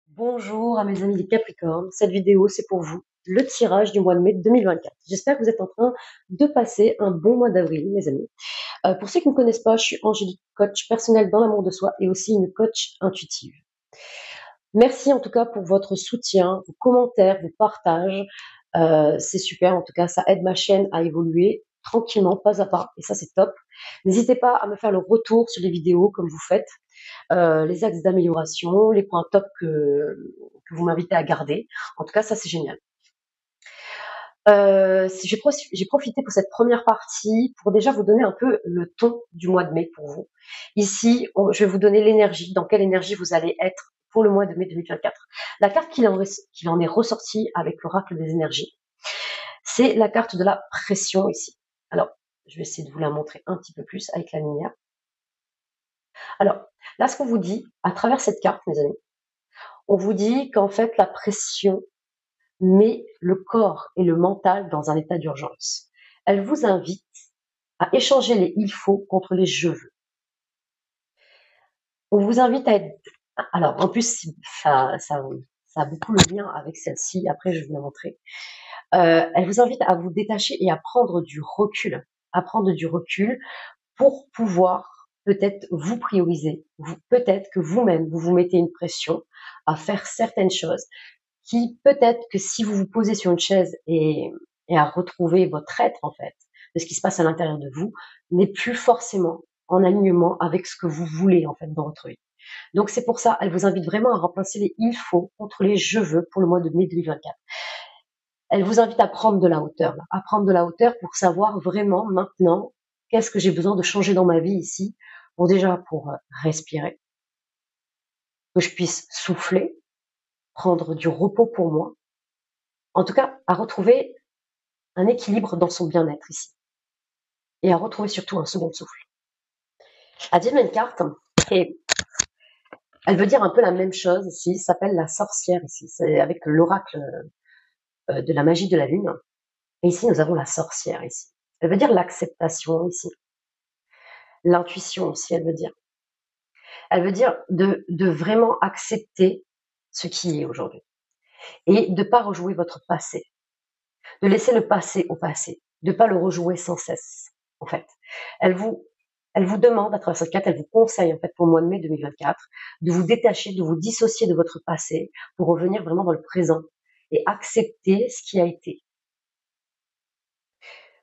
Bonjour à mes amis les Capricornes, cette vidéo c'est pour vous, le tirage du mois de mai 2024. J'espère que vous êtes en train de passer un bon mois d'avril mes amis. Pour ceux qui ne me connaissent pas, je suis Angélique, coach personnel dans l'amour de soi et aussi une coach intuitive. Merci en tout cas pour votre soutien, vos commentaires, vos partages. C'est super, en tout cas ça aide ma chaîne à évoluer tranquillement, pas à pas, et ça c'est top. N'hésitez pas à me faire le retour sur les vidéos comme vous faites. Les axes d'amélioration, les points top que vous m'invitez à garder. En tout cas, ça c'est génial. J'ai profité pour cette première partie pour déjà vous donner un peu le ton du mois de mai pour vous. Ici, je vais vous donner l'énergie, dans quelle énergie vous allez être pour le mois de mai 2024. La carte qu'il en est ressortie avec l'oracle des énergies, c'est la carte de la pression ici. Alors, je vais essayer de vous la montrer un petit peu plus avec la lumière. Alors, là, ce qu'on vous dit, à travers cette carte, mes amis, on vous dit qu'en fait, la pression met le corps et le mental dans un état d'urgence. Elle vous invite à échanger les il faut contre les je veux. On vous invite à être... Alors, en plus, ça a beaucoup le lien avec celle-ci, après je vais vous la montrer. Elle vous invite à vous détacher et à prendre du recul. À prendre du recul pour pouvoir peut-être vous prioriser. Peut-être que vous-même, vous vous mettez une pression à faire certaines choses qui peut-être que si vous vous posez sur une chaise et à retrouver votre être en fait, de ce qui se passe à l'intérieur de vous, n'est plus forcément en alignement avec ce que vous voulez en fait dans votre vie. Donc c'est pour ça, elle vous invite vraiment à remplacer les il faut contre les je veux pour le mois de mai 2024. Elle vous invite à prendre de la hauteur, à prendre de la hauteur pour savoir vraiment maintenant qu'est-ce que j'ai besoin de changer dans ma vie ici, pour déjà pour respirer, que je puisse souffler, prendre du repos pour moi, en tout cas à retrouver un équilibre dans son bien-être ici, et à retrouver surtout un second souffle. La deuxième carte, et elle veut dire un peu la même chose ici, s'appelle la sorcière ici, c'est avec l'oracle de la magie de la lune, et ici nous avons la sorcière ici. Elle veut dire l'acceptation ici, l'intuition aussi elle veut dire. Elle veut dire de vraiment accepter ce qui est aujourd'hui, et de ne pas rejouer votre passé, de laisser le passé au passé, de ne pas le rejouer sans cesse, en fait. Elle vous demande, à travers cette carte, elle vous conseille, en fait, pour le mois de mai 2024, de vous détacher, de vous dissocier de votre passé pour revenir vraiment dans le présent et accepter ce qui a été.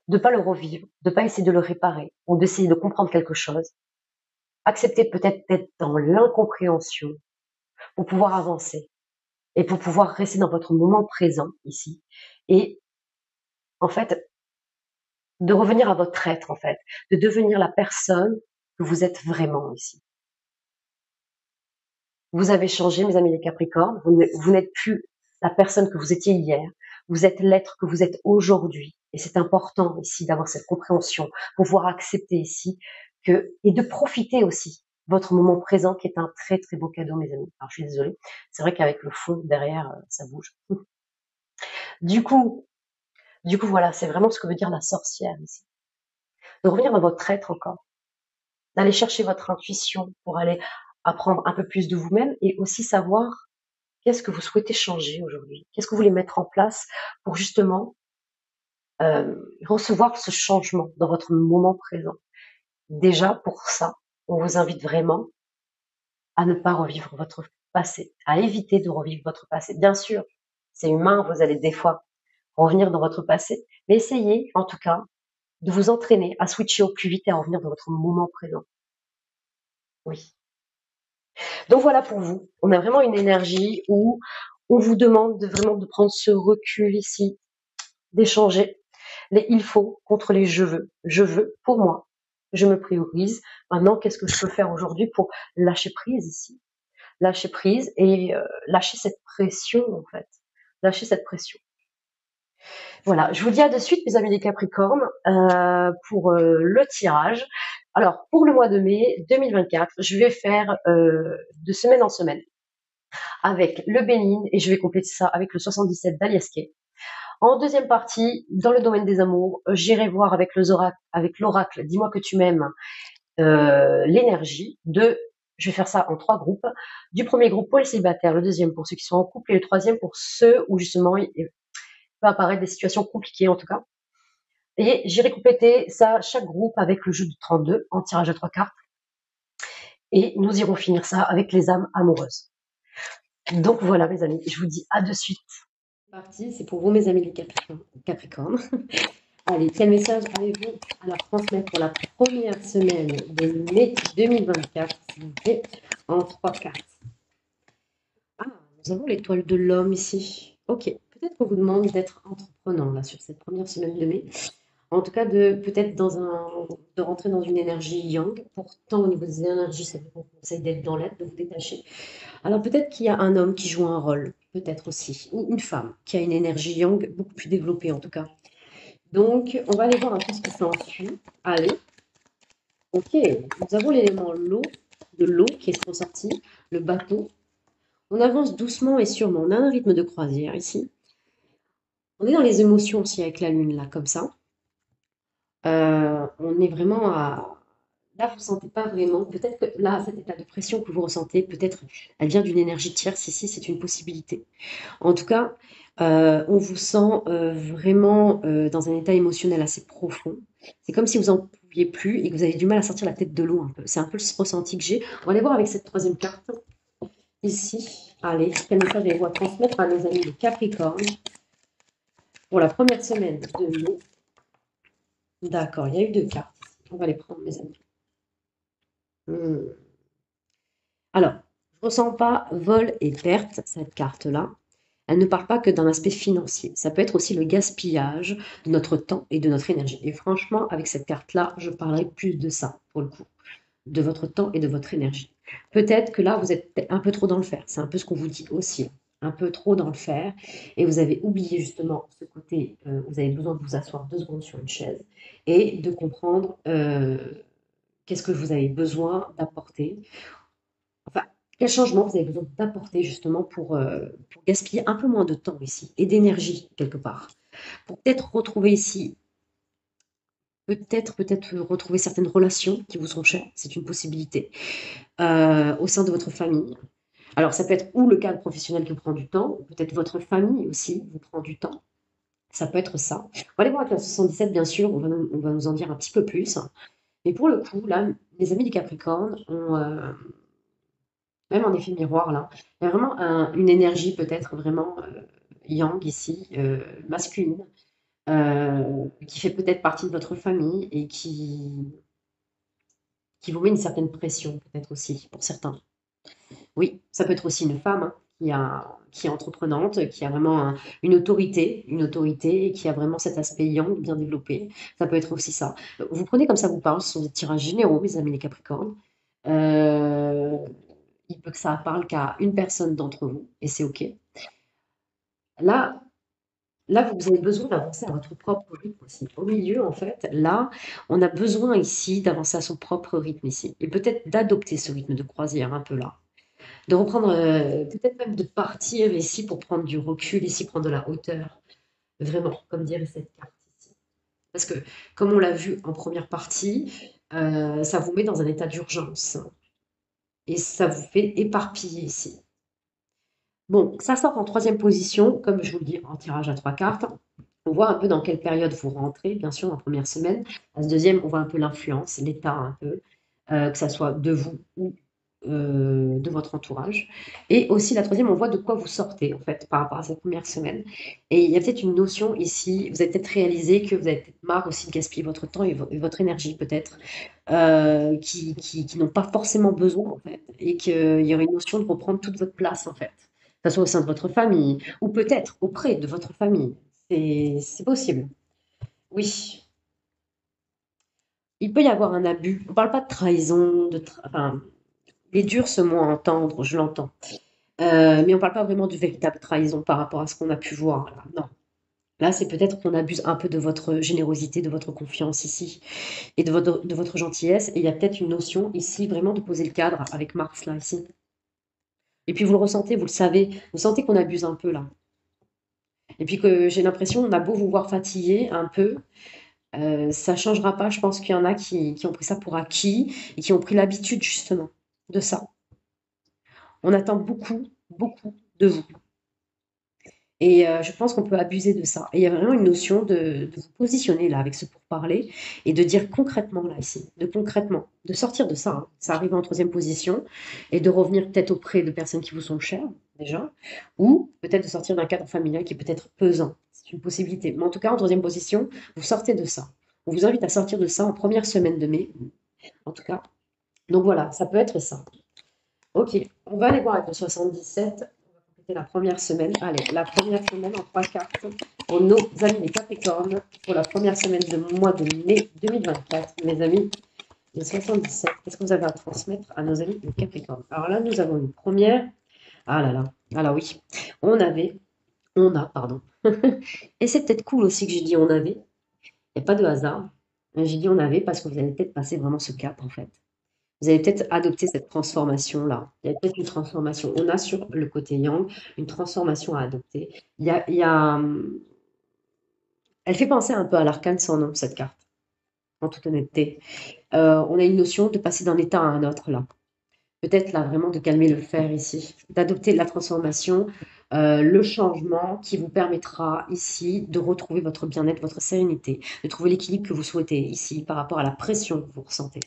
De ne pas le revivre, de ne pas essayer de le réparer, ou d'essayer de comprendre quelque chose. Accepter peut-être d'être dans l'incompréhension pour pouvoir avancer et pour pouvoir rester dans votre moment présent ici. Et en fait, de revenir à votre être, en fait, de devenir la personne que vous êtes vraiment ici. Vous avez changé, mes amis les Capricornes, vous n'êtes plus la personne que vous étiez hier, vous êtes l'être que vous êtes aujourd'hui. Et c'est important ici d'avoir cette compréhension, pour pouvoir accepter ici et de profiter aussi votre moment présent qui est un très très beau cadeau, mes amis. Alors je suis désolée, c'est vrai qu'avec le fond derrière, ça bouge. Du coup voilà, c'est vraiment ce que veut dire la sorcière ici. De revenir dans votre être encore, d'aller chercher votre intuition pour aller apprendre un peu plus de vous-même et aussi savoir qu'est-ce que vous souhaitez changer aujourd'hui, qu'est-ce que vous voulez mettre en place pour justement recevoir ce changement dans votre moment présent. Déjà pour ça, on vous invite vraiment à ne pas revivre votre passé, à éviter de revivre votre passé. Bien sûr, c'est humain, vous allez des fois revenir dans votre passé, mais essayez en tout cas de vous entraîner à switcher au plus vite et à revenir dans votre moment présent. Oui. Donc voilà pour vous. On a vraiment une énergie où on vous demande vraiment de prendre ce recul ici, d'échanger les il faut contre les je veux. Je veux pour moi. Je me priorise. Maintenant, qu'est-ce que je peux faire aujourd'hui pour lâcher prise ici? Lâcher prise et lâcher cette pression en fait. Lâcher cette pression. Voilà, je vous dis à de suite mes amis les Capricornes pour le tirage. Alors pour le mois de mai 2024, je vais faire de semaine en semaine avec le Bénin et je vais compléter ça avec le 77 d'Aliaské. En deuxième partie, dans le domaine des amours, j'irai voir avec l'oracle Dis-moi que tu m'aimes l'énergie de, je vais faire ça en 3 groupes, du premier groupe pour les célibataires, le deuxième pour ceux qui sont en couple et le troisième pour ceux où justement il peut apparaître des situations compliquées en tout cas. Et j'irai compléter ça, chaque groupe avec le jeu de 32 en tirage à 3 cartes. Et nous irons finir ça avec les âmes amoureuses. Donc voilà mes amis, je vous dis à de suite. C'est parti, c'est pour vous mes amis les Capricornes. Allez, quel message avez-vous à leur transmettre pour la première semaine de mai 2024, s'il vous plaît, en 3 cartes? Ah, nous avons l'étoile de l'homme ici. Ok, peut-être qu'on vous demande d'être entreprenant là sur cette première semaine de mai. En tout cas, de peut-être de rentrer dans une énergie yang. Pourtant, au niveau des énergies, ça vous conseille d'être dans l'aide, de vous détacher. Alors peut-être qu'il y a un homme qui joue un rôle, peut-être aussi, ou une femme qui a une énergie yang beaucoup plus développée en tout cas. Donc, on va aller voir un peu ce qui s'ensuit. Allez, ok, nous avons l'élément de l'eau qui est ressorti, le bateau. On avance doucement et sûrement. On a un rythme de croisière ici. On est dans les émotions aussi avec la lune là, comme ça. On est vraiment à. Là, vous ne sentez pas vraiment. Peut-être que là, cet état de pression que vous ressentez, peut-être elle vient d'une énergie tierce ici, c'est une possibilité. En tout cas, on vous sent vraiment dans un état émotionnel assez profond. C'est comme si vous en pouviez plus et que vous avez du mal à sortir la tête de l'eau un peu. C'est un peu le ressenti que j'ai. On va aller voir avec cette troisième carte ici. Allez, quel message allez-vous à transmettre à nos amis de Capricorne pour la première semaine de mai? D'accord, il y a eu 2 cartes. On va les prendre, mes amis. Alors, je ne ressens pas vol et perte, cette carte-là. Elle ne parle pas que d'un aspect financier. Ça peut être aussi le gaspillage de notre temps et de notre énergie. Et franchement, avec cette carte-là, je parlerai plus de ça, pour le coup, de votre temps et de votre énergie. Peut-être que là, vous êtes un peu trop dans le faire. C'est un peu ce qu'on vous dit aussi. Un peu trop dans le faire. Et vous avez oublié justement ce côté, vous avez besoin de vous asseoir 2 secondes sur une chaise et de comprendre qu'est-ce que vous avez besoin d'apporter. Enfin, quel changement vous avez besoin d'apporter justement pour gaspiller un peu moins de temps ici et d'énergie quelque part. Pour peut-être retrouver ici, peut-être retrouver certaines relations qui vous sont chères, c'est une possibilité, au sein de votre famille. Alors ça peut être ou le cadre professionnel qui prend du temps, ou peut-être votre famille aussi vous prend du temps. Ça peut être ça. On va aller voir avec la 77, bien sûr, on va nous en dire un petit peu plus. Mais pour le coup, là, les amis du Capricorne ont, même en effet miroir, là. Il y a vraiment une énergie peut-être vraiment yang ici, masculine, qui fait peut-être partie de votre famille et qui vous met une certaine pression peut-être aussi pour certains. Oui, ça peut être aussi une femme hein, qui est entreprenante, qui a vraiment une autorité et qui a vraiment cet aspect yang bien développé. Ça peut être aussi ça. Vous prenez comme ça vous parle, ce sont des tirages généraux, mes amis les Capricornes. Euh, il peut que ça parle qu'à une personne d'entre vous, et c'est OK. Là, là, vous avez besoin d'avancer à votre propre rythme aussi. Au milieu, en fait, là, on a besoin ici d'avancer à son propre rythme ici. Et peut-être d'adopter ce rythme de croisière un peu là. De reprendre, peut-être même de partir ici pour prendre du recul, ici prendre de la hauteur. Vraiment, comme dirait cette carte ici. Parce que, comme on l'a vu en première partie, ça vous met dans un état d'urgence. Et ça vous fait éparpiller ici. Bon, ça sort en troisième position, comme je vous le dis, en tirage à 3 cartes. On voit un peu dans quelle période vous rentrez, bien sûr, en première semaine. La deuxième, on voit un peu l'influence, l'état un peu, que ça soit de vous ou de votre entourage. Et aussi la troisième, on voit de quoi vous sortez, en fait, par rapport à cette première semaine. Et il y a peut-être une notion ici, vous avez peut-être réalisé que vous avez peut-être marre aussi de gaspiller votre temps et votre énergie, peut-être, qui n'ont pas forcément besoin, en fait. Et qu'il y aurait une notion de reprendre toute votre place, en fait. Que ce soit au sein de votre famille, ou peut-être auprès de votre famille. C'est possible. Oui. Il peut y avoir un abus. On ne parle pas de trahison, enfin, il est dur ce mot à entendre, je l'entends. Mais on ne parle pas vraiment de véritable trahison par rapport à ce qu'on a pu voir. Là. Non. Là, c'est peut-être qu'on abuse un peu de votre générosité, de votre confiance ici, et de votre gentillesse. Et il y a peut-être une notion ici vraiment de poser le cadre avec Mars là, ici. Et puis vous le ressentez, vous le savez, vous sentez qu'on abuse un peu là. Et puis que j'ai l'impression, on a beau vous voir fatigué un peu, Ça changera pas. Je pense qu'il y en a qui ont pris ça pour acquis et qui ont pris l'habitude justement de ça. On attend beaucoup, beaucoup de vous. Et je pense qu'on peut abuser de ça. Et il y a vraiment une notion de vous positionner là avec ce pourparler et de dire concrètement là ici, de concrètement, de sortir de ça, hein. Ça arrive en troisième position et de revenir peut-être auprès de personnes qui vous sont chères déjà, ou peut-être de sortir d'un cadre familial qui peut être pesant. C'est une possibilité. Mais en tout cas, en troisième position, vous sortez de ça. On vous invite à sortir de ça en première semaine de mai, en tout cas. Donc voilà, ça peut être ça. Ok, on va aller voir avec le 77. On va compléter la première semaine. Allez, la première semaine en trois cartes pour nos amis les Capricornes pour la première semaine du mois de mai 2024. Mes amis, les 77, qu'est-ce que vous avez à transmettre à nos amis les Capricornes? Alors là, nous avons une première. Ah là là, ah là oui. Pardon. Et c'est peut-être cool aussi que j'ai dit on avait. Il n'y a pas de hasard. J'ai dit on avait parce que vous allez peut-être passer vraiment ce cap en fait. Vous allez peut-être adopter cette transformation-là. Il y a peut-être une transformation. On a sur le côté yang une transformation à adopter. Elle fait penser un peu à l'arcane sans nom, cette carte, en toute honnêteté. On a une notion de passer d'un état à un autre là. Peut-être là vraiment de calmer le fer ici, d'adopter la transformation, le changement qui vous permettra ici de retrouver votre bien-être, votre sérénité, de trouver l'équilibre que vous souhaitez ici par rapport à la pression que vous ressentez.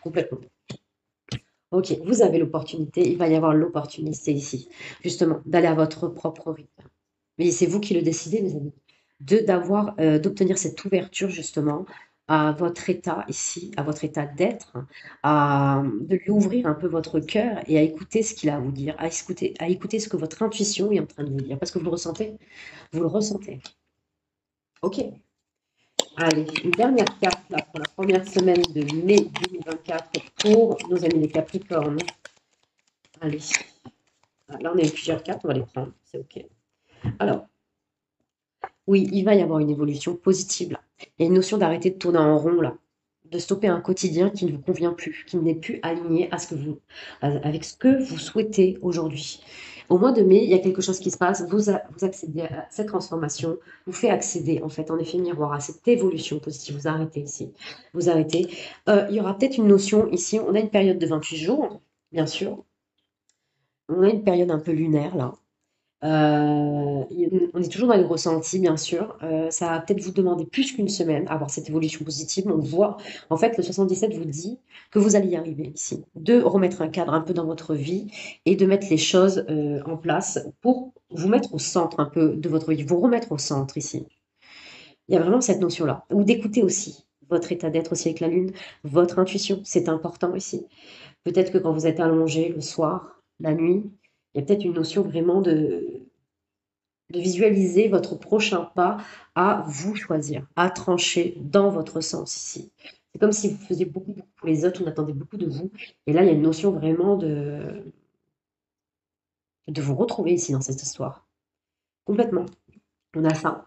Complètement. Ok, vous avez l'opportunité, il va y avoir l'opportunité ici, justement, d'aller à votre propre rythme. Mais c'est vous qui le décidez, mes amis, d'obtenir cette ouverture, justement, à votre état ici, à votre état d'être, de lui ouvrir un peu votre cœur et à écouter ce qu'il a à vous dire, à écouter ce que votre intuition est en train de vous dire, parce que vous le ressentez, vous le ressentez. Ok. Allez, une dernière carte là, pour la première semaine de mai 2024 pour nos amis les Capricornes. Allez. Là, on a eu plusieurs cartes, on va les prendre, c'est OK. Alors, oui, il va y avoir une évolution positive là. Il y a une notion d'arrêter de tourner en rond là, de stopper un quotidien qui ne vous convient plus, qui n'est plus aligné avec ce que vous souhaitez aujourd'hui. Au mois de mai, il y a quelque chose qui se passe, vous accédez à cette transformation, vous fait accéder en fait en effet miroir à cette évolution positive. Vous arrêtez ici, vous arrêtez. Il y aura peut-être une notion ici, on a une période de 28 jours, bien sûr. On a une période un peu lunaire là. On est toujours dans les ressentis, bien sûr. Ça va peut-être vous demander plus qu'une semaine à avoir cette évolution positive. On voit, en fait, le 77 vous dit que vous allez y arriver ici. De remettre un cadre un peu dans votre vie et de mettre les choses en place pour vous mettre au centre un peu de votre vie, vous remettre au centre ici. Il y a vraiment cette notion-là. Ou d'écouter aussi votre état d'être aussi avec la lune, votre intuition, c'est important ici. Peut-être que quand vous êtes allongé le soir, la nuit, il y a peut-être une notion vraiment de visualiser votre prochain pas à vous choisir, à trancher dans votre sens ici. C'est comme si vous faisiez beaucoup, beaucoup pour les autres, on attendait beaucoup de vous. Et là, il y a une notion vraiment de vous retrouver ici dans cette histoire. Complètement. On a ça.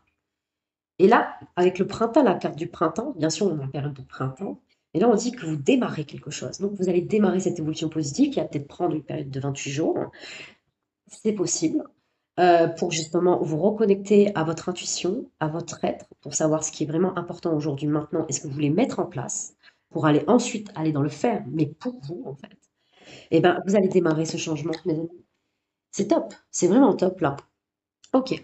Et là, avec le printemps, la carte du printemps, bien sûr, on est en période de printemps. Et là, on dit que vous démarrez quelque chose. Donc, vous allez démarrer cette évolution positive qui va peut-être prendre une période de 28 jours. C'est possible. Pour justement vous reconnecter à votre intuition, à votre être, pour savoir ce qui est vraiment important aujourd'hui, maintenant, et ce que vous voulez mettre en place, pour aller ensuite aller dans le faire, mais pour vous, en fait. Et ben, vous allez démarrer ce changement, mes amis. C'est top, c'est vraiment top, là. Ok.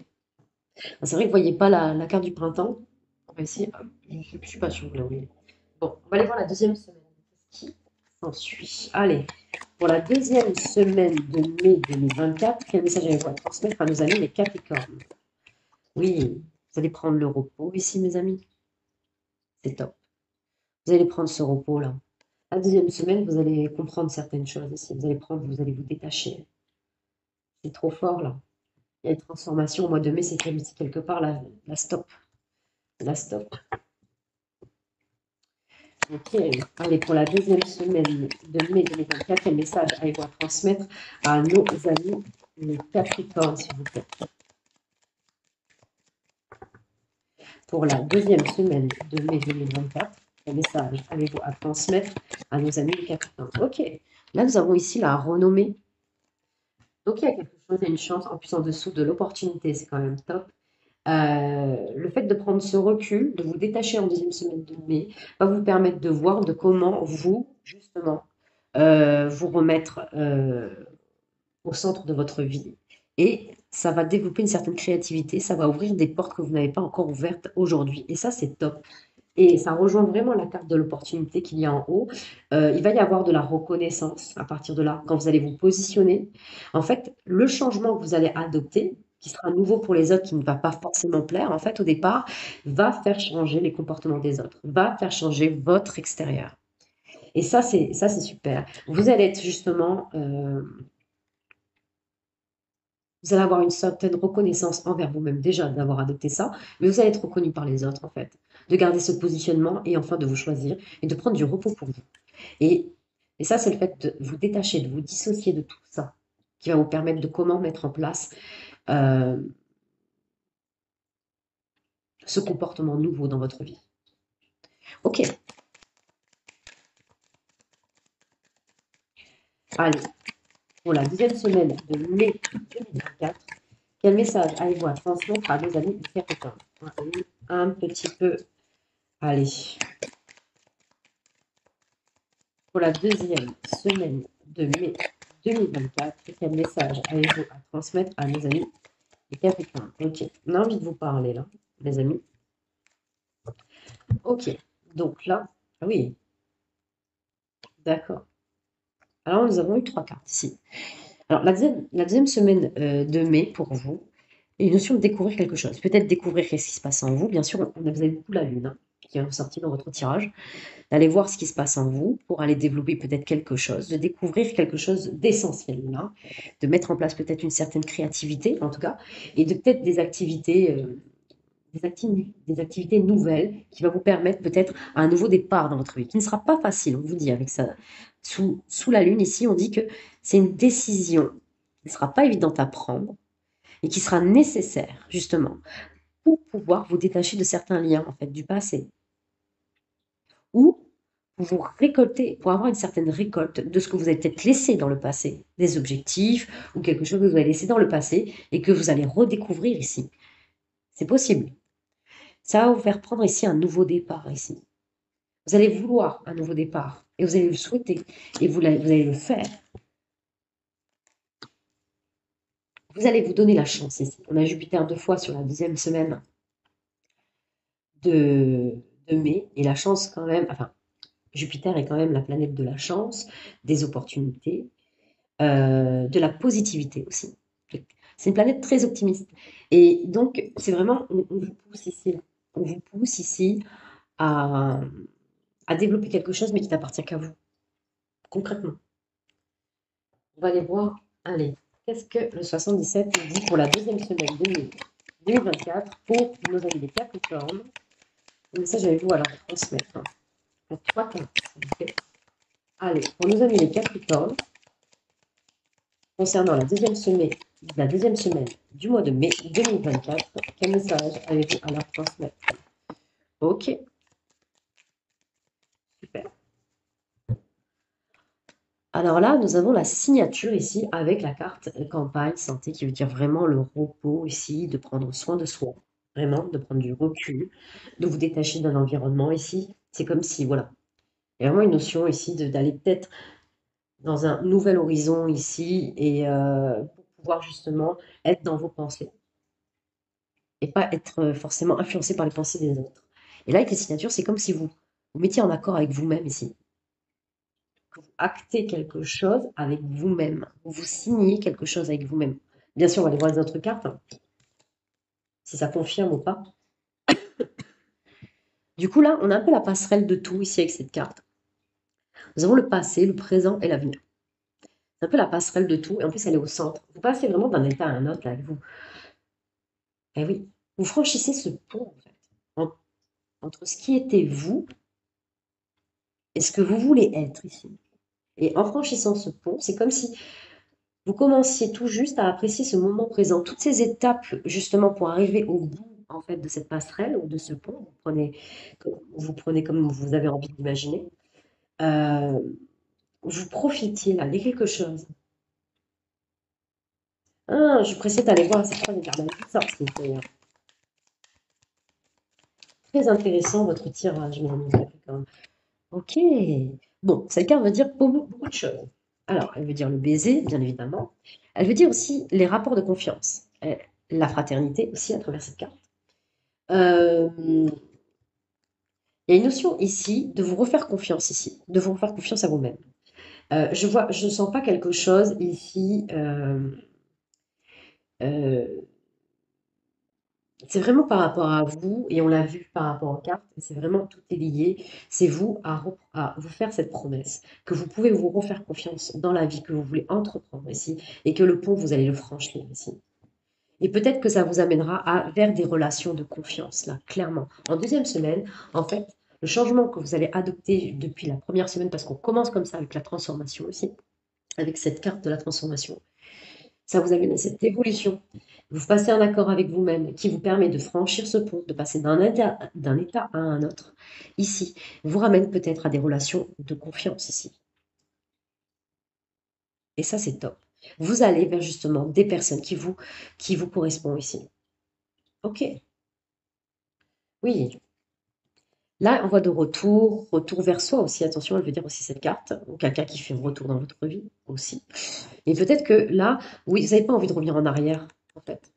C'est vrai que vous voyez pas la carte du printemps. On va essayer. Je ne suis pas sûre, là, oui. Bon, on va aller voir la deuxième semaine. Qui s'ensuit? Allez, pour la deuxième semaine de mai 2024, quel message avez-vous à transmettre à nos amis les Capricornes? Oui, vous allez prendre le repos ici, mes amis. C'est top. Vous allez prendre ce repos-là. La deuxième semaine, vous allez comprendre certaines choses ici. Vous allez vous détacher. C'est trop fort, là. Il y a une transformation. Au mois de mai, c'est quelque part la stop. La stop. Ok. Allez, pour la deuxième semaine de mai 2024, quel message avez-vous à transmettre à nos amis les Capricornes, s'il vous plaît? Pour la deuxième semaine de mai 2024, quel message avez-vous à transmettre à nos amis les Capricornes? Ok. Là, nous avons ici la renommée. Donc, il y a quelque chose, il y a une chance. En plus, en dessous de l'opportunité, c'est quand même top. Le fait de prendre ce recul, de vous détacher en deuxième semaine de mai, va vous permettre de voir de comment vous, justement, vous remettre au centre de votre vie. Et ça va développer une certaine créativité, ça va ouvrir des portes que vous n'avez pas encore ouvertes aujourd'hui. Et ça, c'est top. Et ça rejoint vraiment la carte de l'opportunité qu'il y a en haut. Il va y avoir de la reconnaissance à partir de là, quand vous allez vous positionner. En fait, le changement que vous allez adopter, qui sera nouveau pour les autres, qui ne va pas forcément plaire, en fait, au départ, va faire changer les comportements des autres, va faire changer votre extérieur. Et ça, c'est super. Vous allez être justement, vous allez avoir une certaine reconnaissance envers vous-même déjà d'avoir adopté ça, mais vous allez être reconnu par les autres en fait, de garder ce positionnement et enfin de vous choisir et de prendre du repos pour vous. Et, et ça, c'est le fait de vous détacher, de vous dissocier de tout ça, qui va vous permettre de comment mettre en place euh, ce comportement nouveau dans votre vie. Ok, allez, pour la deuxième semaine de mai 2024, quel message avez-vous à transmettre à nos amis du Capricorne? Un petit peu, allez, pour la deuxième semaine de mai 2024, quel message avez-vous à transmettre à nos amis des Capricornes? Ok, on a envie de vous parler là, les amis. Ok, donc là, ah oui, d'accord. Alors nous avons eu trois cartes ici. Alors la deuxième semaine de mai pour vous, est une notion de découvrir quelque chose. Peut-être découvrir ce qui se passe en vous. Bien sûr, vous avez beaucoup la lune qui est ressortie dans votre tirage. D'aller voir ce qui se passe en vous pour aller développer peut-être quelque chose, de découvrir quelque chose d'essentiel là, de mettre en place peut-être une certaine créativité en tout cas, et de peut-être des activités, des activités nouvelles qui va vous permettre peut-être un nouveau départ dans votre vie, qui ne sera pas facile, on vous dit avec ça. Sous la lune ici, on dit que c'est une décision qui ne sera pas évidente à prendre et qui sera nécessaire justement pour pouvoir vous détacher de certains liens en fait du passé ou pour vous récolter, pour avoir une certaine récolte de ce que vous avez peut-être laissé dans le passé, des objectifs ou quelque chose que vous avez laissé dans le passé et que vous allez redécouvrir ici. C'est possible. Ça va vous faire prendre ici un nouveau départ ici. Vous allez vouloir un nouveau départ et vous allez le souhaiter et vous allez le faire. Vous allez vous donner la chance ici. On a Jupiter deux fois sur la deuxième semaine de, de mai et la chance quand même, enfin Jupiter est quand même la planète de la chance, des opportunités, de la positivité aussi. C'est une planète très optimiste. Et donc, c'est vraiment, on vous pousse ici, on vous pousse ici à, à développer quelque chose, mais qui n'appartient qu'à vous, concrètement. On va aller voir, allez, qu'est-ce que le 77 dit pour la deuxième semaine de 2024 pour nos amis des Capricornes. Le message avec vous, alors, transmettre. Pour trois cartes, s'il vous plaît. Allez, pour nos amis les Capricornes, concernant la deuxième semaine du mois de mai 2024, quel message avez-vous à leur transmettre? Ok, super. Alors là, nous avons la signature ici avec la carte campagne santé qui veut dire vraiment le repos ici, de prendre soin de soi, vraiment, de prendre du recul, de vous détacher d'un environnement ici. C'est comme si, voilà, il y a vraiment une notion ici d'aller peut-être dans un nouvel horizon ici et pour pouvoir justement être dans vos pensées et pas être forcément influencé par les pensées des autres. Et là, avec les signatures, c'est comme si vous mettiez en accord avec vous-même ici. Que vous actez quelque chose avec vous-même. Vous signez quelque chose avec vous-même. Bien sûr, on va aller voir les autres cartes, hein, si ça confirme ou pas. Du coup, là, on a un peu la passerelle de tout ici avec cette carte. Nous avons le passé, le présent et l'avenir. C'est un peu la passerelle de tout, et en plus, elle est au centre. Vous passez vraiment d'un état à un autre, là, avec vous. Eh oui, vous franchissez ce pont, en fait, entre ce qui était vous et ce que vous voulez être ici. Et en franchissant ce pont, c'est comme si vous commenciez tout juste à apprécier ce moment présent. Toutes ces étapes, justement, pour arriver au bout, en fait, de cette passerelle ou de ce pont, vous prenez comme vous avez envie d'imaginer. Euh, vous profitiez là de quelque chose. Ah, je suis pressée d'aller voir cette fois des cartes sorciers, d'ailleurs. très intéressant votre tirage, mes amis Capricorne. Ok. Bon, cette carte veut dire beaucoup de choses. Alors, elle veut dire le baiser, bien évidemment. Elle veut dire aussi les rapports de confiance. La fraternité aussi à travers cette carte. Euh, il y a une notion ici de vous refaire confiance ici, de vous refaire confiance à vous-même. Je ne sens pas quelque chose ici. Euh, c'est vraiment par rapport à vous, et on l'a vu par rapport aux cartes, c'est vraiment tout est lié. C'est vous à vous faire cette promesse, que vous pouvez vous refaire confiance dans la vie que vous voulez entreprendre ici, et que le pont, vous allez le franchir ici. Et peut-être que ça vous amènera vers des relations de confiance, là, clairement. En deuxième semaine, en fait, le changement que vous allez adopter depuis la première semaine, parce qu'on commence comme ça avec la transformation aussi, avec cette carte de la transformation, ça vous amène à cette évolution. Vous passez un accord avec vous-même qui vous permet de franchir ce pont, de passer d'un état à un autre. Ici, vous ramène peut-être à des relations de confiance ici. Et ça, c'est top. Vous allez vers justement des personnes qui vous correspondent ici. Ok. Oui. Là, on voit de retour vers soi aussi. Attention, elle veut dire aussi cette carte, ou quelqu'un qui fait un retour dans votre vie aussi. Et peut-être que là, oui, vous n'avez pas envie de revenir en arrière, en fait.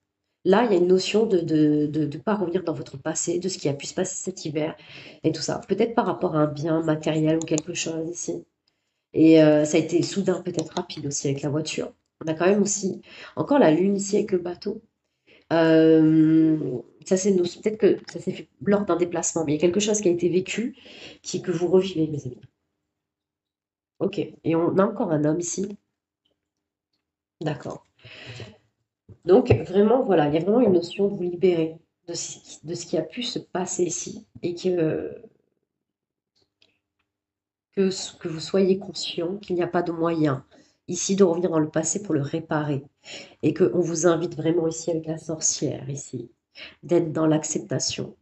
Là, il y a une notion de pas revenir dans votre passé, de ce qui a pu se passer cet hiver et tout ça. Peut-être par rapport à un bien matériel ou quelque chose ici. Et ça a été soudain, peut-être rapide aussi avec la voiture. On a quand même aussi encore la lune ici avec le bateau. Ça c'est peut-être que ça s'est fait lors d'un déplacement, mais il y a quelque chose qui a été vécu que vous revivez, mes amis. Ok. Et on a encore un homme ici. D'accord. Donc, vraiment, voilà, il y a vraiment une notion de vous libérer de ce qui a pu se passer ici et que vous soyez conscient qu'il n'y a pas de moyen ici de revenir dans le passé pour le réparer et qu'on vous invite vraiment ici avec la sorcière, ici, d'être dans l'acceptation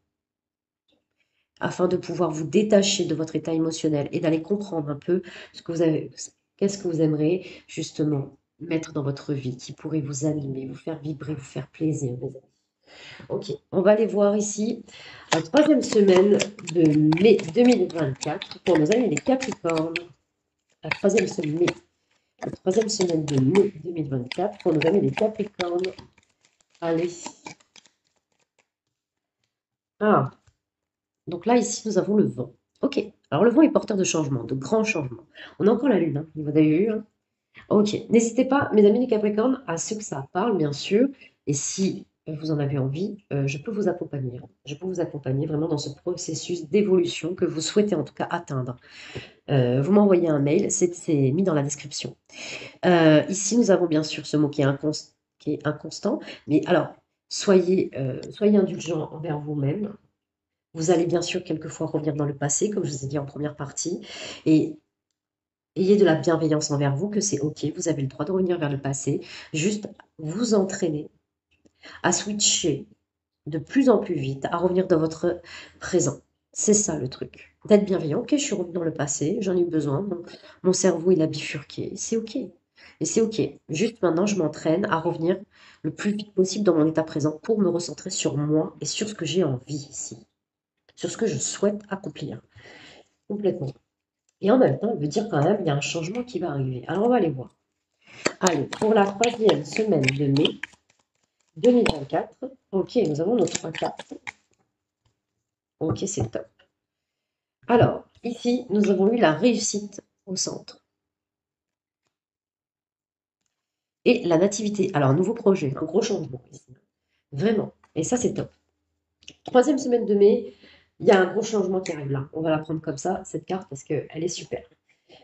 afin de pouvoir vous détacher de votre état émotionnel et d'aller comprendre un peu ce que vous avez, qu'est-ce que vous aimeriez justement mettre dans votre vie qui pourrait vous animer, vous faire vibrer, vous faire plaisir, mes amis. Ok, on va aller voir ici la troisième semaine de mai 2024 pour nos amis les Capricornes. La troisième semaine de mai 2024 pour nos amis les Capricornes. Allez. Ah, donc là, ici, nous avons le vent. Ok, alors le vent est porteur de changements, de grands changements. On a encore la lune, hein, vous avez vu, hein. Ok, n'hésitez pas, mes amis les Capricornes, à ceux que ça parle, bien sûr. Et si vous en avez envie, je peux vous accompagner, hein. Je peux vous accompagner vraiment dans ce processus d'évolution que vous souhaitez en tout cas atteindre. Vous m'envoyez un mail, c'est mis dans la description. Ici, nous avons bien sûr ce mot qui est inconstant, mais alors, soyez indulgents envers vous-même. Vous allez bien sûr quelquefois revenir dans le passé, comme je vous ai dit en première partie, et ayez de la bienveillance envers vous, que c'est OK, vous avez le droit de revenir vers le passé, juste vous entraîner à switcher de plus en plus vite, à revenir dans votre présent. C'est ça le truc. D'être bienveillant. Ok, je suis revenu dans le passé, j'en ai eu besoin, mon cerveau il a bifurqué, c'est OK. Et c'est OK. Juste maintenant, je m'entraîne à revenir le plus vite possible dans mon état présent pour me recentrer sur moi et sur ce que j'ai envie ici, sur ce que je souhaite accomplir complètement. Et en même temps, il veut dire quand même, il y a un changement qui va arriver. Alors, on va aller voir. Allez, pour la troisième semaine de mai 2024, ok, nous avons nos trois cartes. Ok, c'est top. Alors, ici, nous avons eu la réussite au centre. Et la nativité. Alors, nouveau projet, un gros changement ici. Vraiment. Et ça, c'est top. Troisième semaine de mai, il y a un gros changement qui arrive là. On va la prendre comme ça, cette carte, parce qu'elle est super.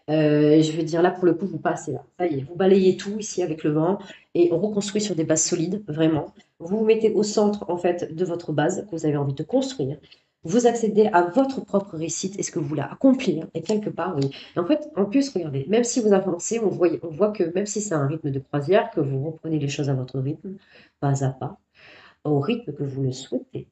Je veux dire, là, pour le coup, vous passez là. Ça y est, vous balayez tout ici avec le vent et on reconstruit sur des bases solides, vraiment. Vous vous mettez au centre, en fait, de votre base que vous avez envie de construire. Vous accédez à votre propre réussite et ce que vous voulez accomplir. Et quelque part, oui. Et en fait, en plus, regardez, même si vous avancez, on voit que même si c'est un rythme de croisière, que vous reprenez les choses à votre rythme, pas à pas, au rythme que vous le souhaitez,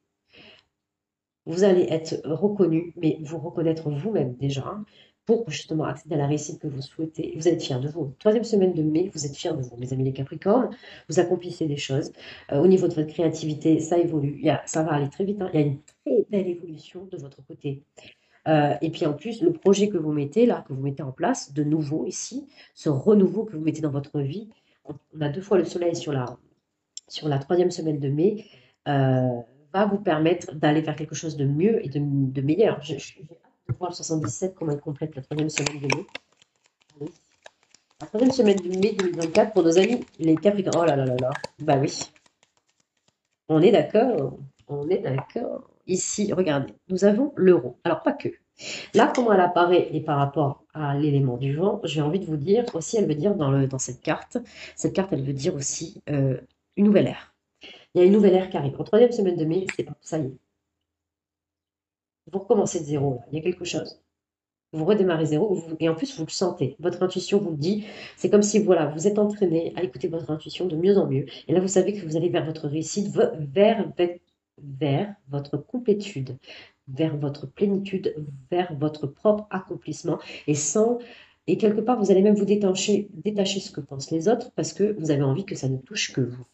vous allez être reconnu, mais vous reconnaître vous-même déjà, hein. pour justement accéder à la réussite que vous souhaitez. Vous êtes fiers de vous. Troisième semaine de mai, vous êtes fiers de vous, mes amis les Capricornes. Vous accomplissez des choses. Au niveau de votre créativité, ça évolue. Ça va aller très vite, hein. Il y a une très belle évolution de votre côté. Et puis en plus, le projet que vous mettez là, que vous mettez en place, de nouveau ici, ce renouveau que vous mettez dans votre vie, on a deux fois le soleil sur la troisième semaine de mai, va vous permettre d'aller vers quelque chose de mieux et de meilleur. J'ai hâte de voir le 77, comment il complète la troisième semaine de mai. Oui. La troisième semaine de mai 2024 pour nos amis les Capricornes. Oh là là là là. Bah oui, on est d'accord. On est d'accord. Ici, regardez, nous avons l'euro. Alors, pas que. Là, comment elle apparaît et par rapport à l'élément du vent, j'ai envie de vous dire aussi, elle veut dire dans cette carte, elle veut dire aussi une nouvelle ère. Il y a une nouvelle ère qui arrive. En troisième semaine de mai, c'est ça y est. Vous recommencez de zéro. Là. Il y a quelque chose. Vous redémarrez zéro et en plus vous le sentez. Votre intuition vous le dit. C'est comme si voilà, vous êtes entraîné à écouter votre intuition de mieux en mieux. Et là, vous savez que vous allez vers votre réussite, vers votre complétude, vers votre plénitude, vers votre propre accomplissement. Et quelque part, vous allez même vous détacher ce que pensent les autres parce que vous avez envie que ça ne touche que vous.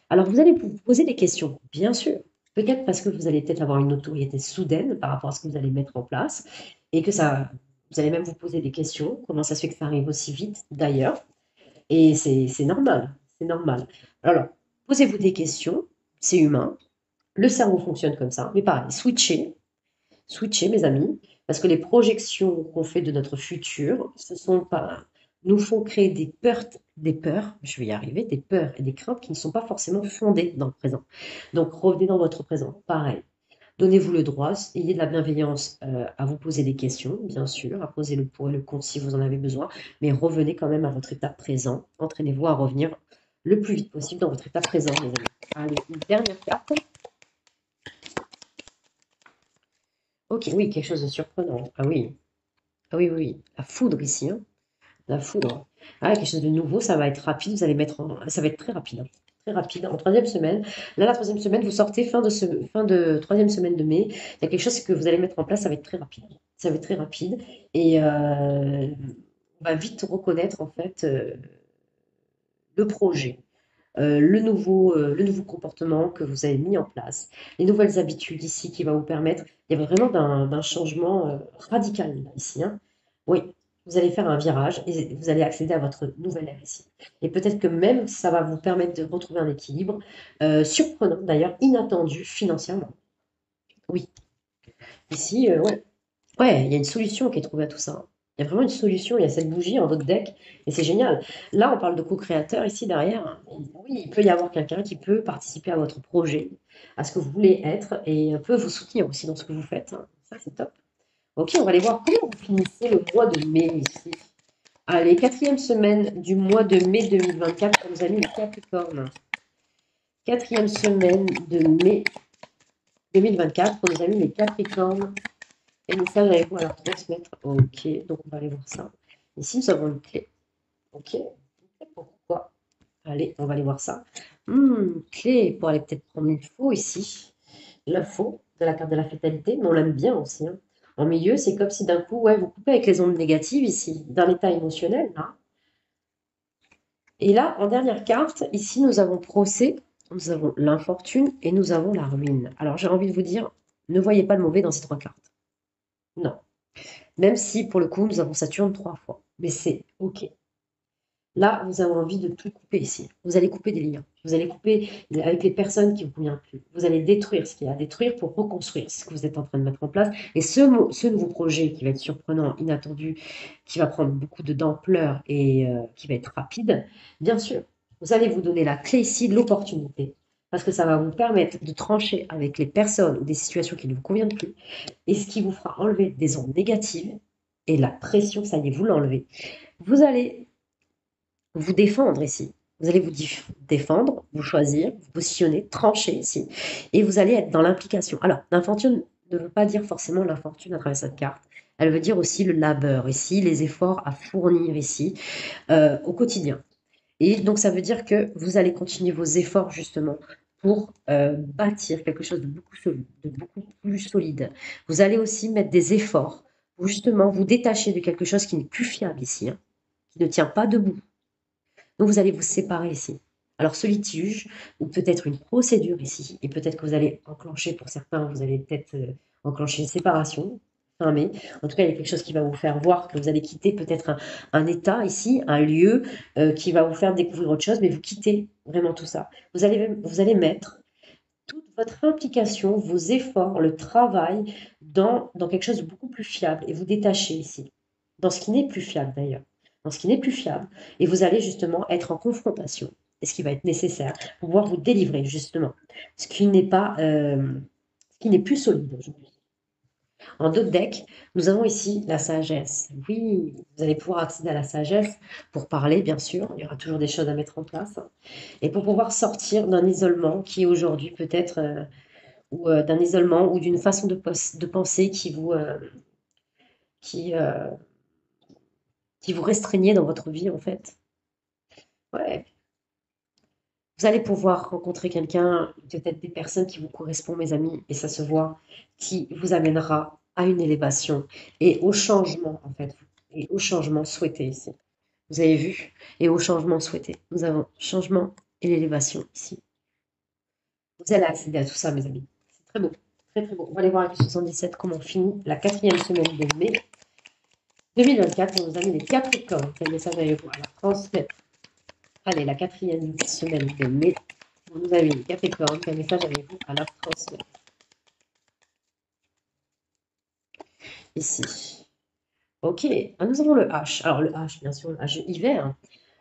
Alors, vous allez vous poser des questions, bien sûr. Peut-être parce que vous allez peut-être avoir une notoriété soudaine par rapport à ce que vous allez mettre en place et que vous allez même vous poser des questions. Comment ça se fait que ça arrive aussi vite, d'ailleurs? Et c'est normal, c'est normal. Alors, posez-vous des questions, c'est humain. Le cerveau fonctionne comme ça, mais pareil, switcher, mes amis, parce que les projections qu'on fait de notre futur, nous font créer des peurs, je vais y arriver, des peurs et des craintes qui ne sont pas forcément fondées dans le présent. Donc revenez dans votre présent, pareil. Donnez-vous le droit, ayez de la bienveillance à vous poser des questions, bien sûr, à poser le pour et le contre si vous en avez besoin, mais revenez quand même à votre état présent. Entraînez-vous à revenir le plus vite possible dans votre état présent, mes amis. Allez, une dernière carte. Ok, oui, quelque chose de surprenant. Ah oui, ah oui, oui, oui. La foudre ici, hein. La foudre. Ah, quelque chose de nouveau, ça va être rapide, ça va être très rapide, hein. Très rapide. En troisième semaine, là, la troisième semaine, vous sortez fin de troisième semaine de mai. Il y a quelque chose que vous allez mettre en place, ça va être très rapide. Ça va être très rapide. Et on va vite reconnaître, en fait, le projet. Le nouveau comportement que vous avez mis en place, les nouvelles habitudes ici qui va vous permettre, il y a vraiment d'un changement radical là, ici, hein. Oui, vous allez faire un virage et vous allez accéder à votre nouvelle ère ici. Et peut-être que même ça va vous permettre de retrouver un équilibre surprenant, d'ailleurs inattendu financièrement. Oui, ici, ouais. Ouais, il y a une solution qui est trouvée à tout ça, hein. Il y a vraiment une solution, il y a cette bougie en votre deck, et c'est génial. Là, on parle de co-créateur ici derrière, hein. Oui, il peut y avoir quelqu'un qui peut participer à votre projet, à ce que vous voulez être, et peut vous soutenir aussi dans ce que vous faites, hein. Ça, c'est top. Ok, on va aller voir comment vous finissez le mois de mai ici. Allez, quatrième semaine du mois de mai 2024 pour nos amis les Capricornes. Quatrième semaine de mai 2024 pour nos amis les Capricornes. Et message avec moi à leur transmettre. Ok, donc on va aller voir ça. Ici, nous avons une clé. Ok, pourquoi? Allez, on va aller voir ça. Clé pour aller peut-être prendre une faux ici. La faux de la carte de la fatalité, mais on l'aime bien aussi, hein. En milieu, c'est comme si d'un coup, ouais, vous coupez avec les ondes négatives ici, dans l'état émotionnel, là. Et là, en dernière carte, ici, nous avons procès, nous avons l'infortune et nous avons la ruine. Alors, j'ai envie de vous dire, ne voyez pas le mauvais dans ces trois cartes. Non. Même si, pour le coup, nous avons Saturne 3 fois. Mais c'est OK. Là, vous avez envie de tout couper ici. Vous allez couper des liens. Vous allez couper avec les personnes qui ne vous conviennent plus. Vous allez détruire ce qu'il y a à détruire pour reconstruire. C'est ce que vous êtes en train de mettre en place. Et ce nouveau projet qui va être surprenant, inattendu, qui va prendre beaucoup d'ampleur et qui va être rapide, bien sûr, vous allez vous donner la clé ici de l'opportunité. Parce que ça va vous permettre de trancher avec les personnes ou des situations qui ne vous conviennent plus. Et ce qui vous fera enlever des ondes négatives et la pression, ça y est, vous l'enlevez. Vous allez vous défendre ici. Vous allez vous défendre, vous choisir, vous positionner, trancher ici. Et vous allez être dans l'implication. Alors, l'infortune ne veut pas dire forcément l'infortune à travers cette carte. Elle veut dire aussi le labeur ici, les efforts à fournir ici au quotidien. Et donc, ça veut dire que vous allez continuer vos efforts justement pour bâtir quelque chose de beaucoup plus solide. Vous allez aussi mettre des efforts pour justement vous détacher de quelque chose qui n'est plus fiable ici, hein, qui ne tient pas debout. Donc vous allez vous séparer ici. Alors ce litige, ou peut-être une procédure ici, et peut-être que vous allez enclencher, pour certains, vous allez peut-être enclencher une séparation, fin mai. En tout cas, il y a quelque chose qui va vous faire voir que vous allez quitter peut-être un état ici, un lieu qui va vous faire découvrir autre chose, mais vous quittez vraiment tout ça. Vous allez mettre toute votre implication, vos efforts, le travail dans quelque chose de beaucoup plus fiable et vous détacher ici, dans ce qui n'est plus fiable d'ailleurs, dans ce qui n'est plus fiable, et vous allez justement être en confrontation, et ce qui va être nécessaire pour pouvoir vous délivrer justement, ce qui n'est pas, ce qui n'est plus solide aujourd'hui. En d'autres decks, nous avons ici la sagesse. Oui, vous allez pouvoir accéder à la sagesse pour parler, bien sûr. Il y aura toujours des choses à mettre en place. Et pour pouvoir sortir d'un isolement qui aujourd'hui peut-être ou d'un isolement ou d'une façon de penser qui, euh, qui vous restreignait dans votre vie en fait. Ouais. Vous allez pouvoir rencontrer quelqu'un, peut-être des personnes qui vous correspondent, mes amis, et ça se voit, qui vous amènera à une élévation et au changement en fait, et au changement souhaité ici. Vous avez vu, et au changement souhaité. Nous avons changement et l'élévation ici. Vous allez accéder à tout ça, mes amis. C'est très beau, très très beau. On va aller voir avec le 77 comment on finit la 4e semaine de mai 2024, on nous a mis les Capricornes. Quel message avez-vous à la transmettre? Allez, la 4e semaine de mai, on nous a mis les Capricornes. Quel message avez-vous à la transmettre? Ici. Ok, ah, nous avons le H. Alors le H, bien sûr, le H hiver.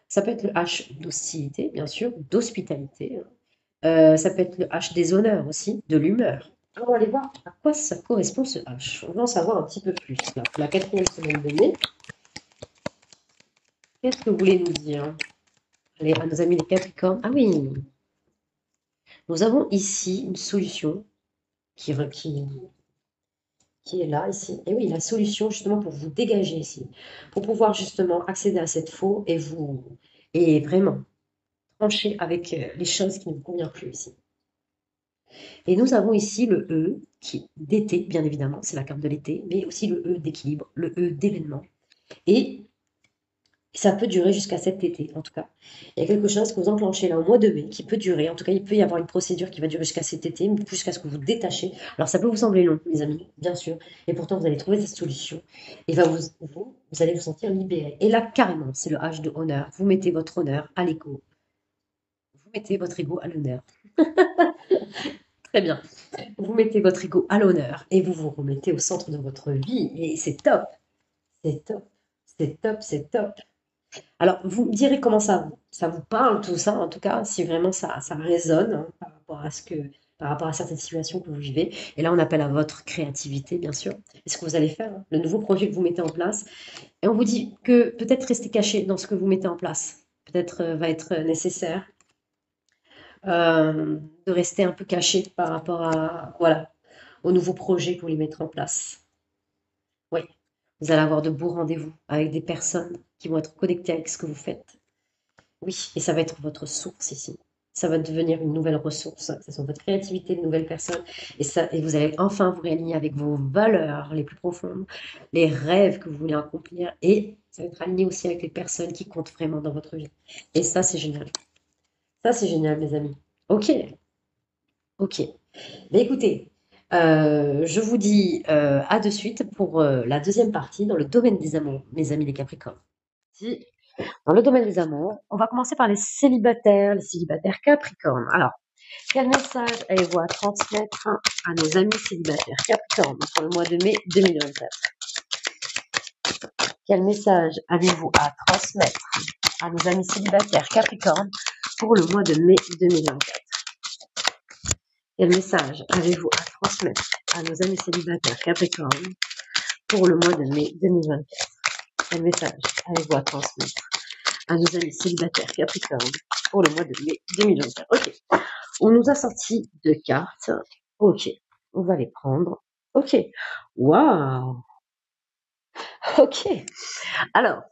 Ça peut être le H d'hostilité, bien sûr, d'hospitalité. Ça peut être le H des honneurs aussi, de l'humeur. Alors, on va aller voir à quoi ça correspond ce H. On va en savoir un petit peu plus. Là, pour la 4e semaine de mai, qu'est-ce que vous voulez nous dire? Allez, à nos amis les Capricornes. Ah oui, nous avons ici une solution qui, qui, qui est là, ici. Et oui, la solution justement pour vous dégager ici, pour pouvoir justement accéder à cette faux et vraiment trancher avec les choses qui ne vous conviennent plus ici. Et nous avons ici le E qui d'été, bien évidemment, c'est la carte de l'été, mais aussi le E d'équilibre, le E d'événement. Et ça peut durer jusqu'à cet été, en tout cas. Il y a quelque chose que vous enclenchez là au mois de mai qui peut durer. En tout cas, il peut y avoir une procédure qui va durer jusqu'à cet été, jusqu'à ce que vous détachez. Alors, ça peut vous sembler long, mes amis, bien sûr. Et pourtant, vous allez trouver cette solution. Et vous allez vous sentir libéré. Et là, carrément, c'est le H de honneur. Vous mettez votre honneur à l'ego. Vous mettez votre ego à l'honneur. Très bien. Vous mettez votre ego à l'honneur et vous vous remettez au centre de votre vie. Et c'est top. C'est top. C'est top. C'est top. Alors, vous me direz comment ça vous parle, tout ça, en tout cas, si vraiment ça résonne hein, par rapport à par rapport à certaines situations que vous vivez. Et là, on appelle à votre créativité, bien sûr. Et ce que vous allez faire, hein, le nouveau projet que vous mettez en place. Et on vous dit que peut-être rester caché dans ce que vous mettez en place, peut-être va être nécessaire de rester un peu caché par rapport voilà, aux nouveaux projets que vous voulez mettre en place. Oui, vous allez avoir de beaux rendez-vous avec des personnes qui vont être connectées avec ce que vous faites. Oui, et ça va être votre source ici. Ça va devenir une nouvelle ressource. Ce sont votre créativité, de nouvelles personnes. Et vous allez enfin vous réaligner avec vos valeurs les plus profondes, les rêves que vous voulez accomplir. Et ça va être aligné aussi avec les personnes qui comptent vraiment dans votre vie. Et ça, c'est génial. Ça, c'est génial, mes amis. Ok, ok. Mais écoutez, je vous dis à de suite pour la deuxième partie dans le domaine des amours, mes amis les Capricornes. Si dans le domaine des amours, on va commencer par les célibataires Capricornes. Alors, quel message avez-vous à transmettre à nos amis célibataires Capricornes pour le mois de mai 2024? Quel message avez-vous à transmettre à nos amis célibataires Capricornes pour le mois de mai 2024? Quel message avez-vous à transmettre à nos amis célibataires Capricornes pour le mois de mai 2024? Quel message avez-vous à transmettre à nos amis célibataires Capricorne pour le mois de mai 2024? Ok. On nous a sorti deux cartes. Ok. On va les prendre. Ok. Waouh. Ok. Alors,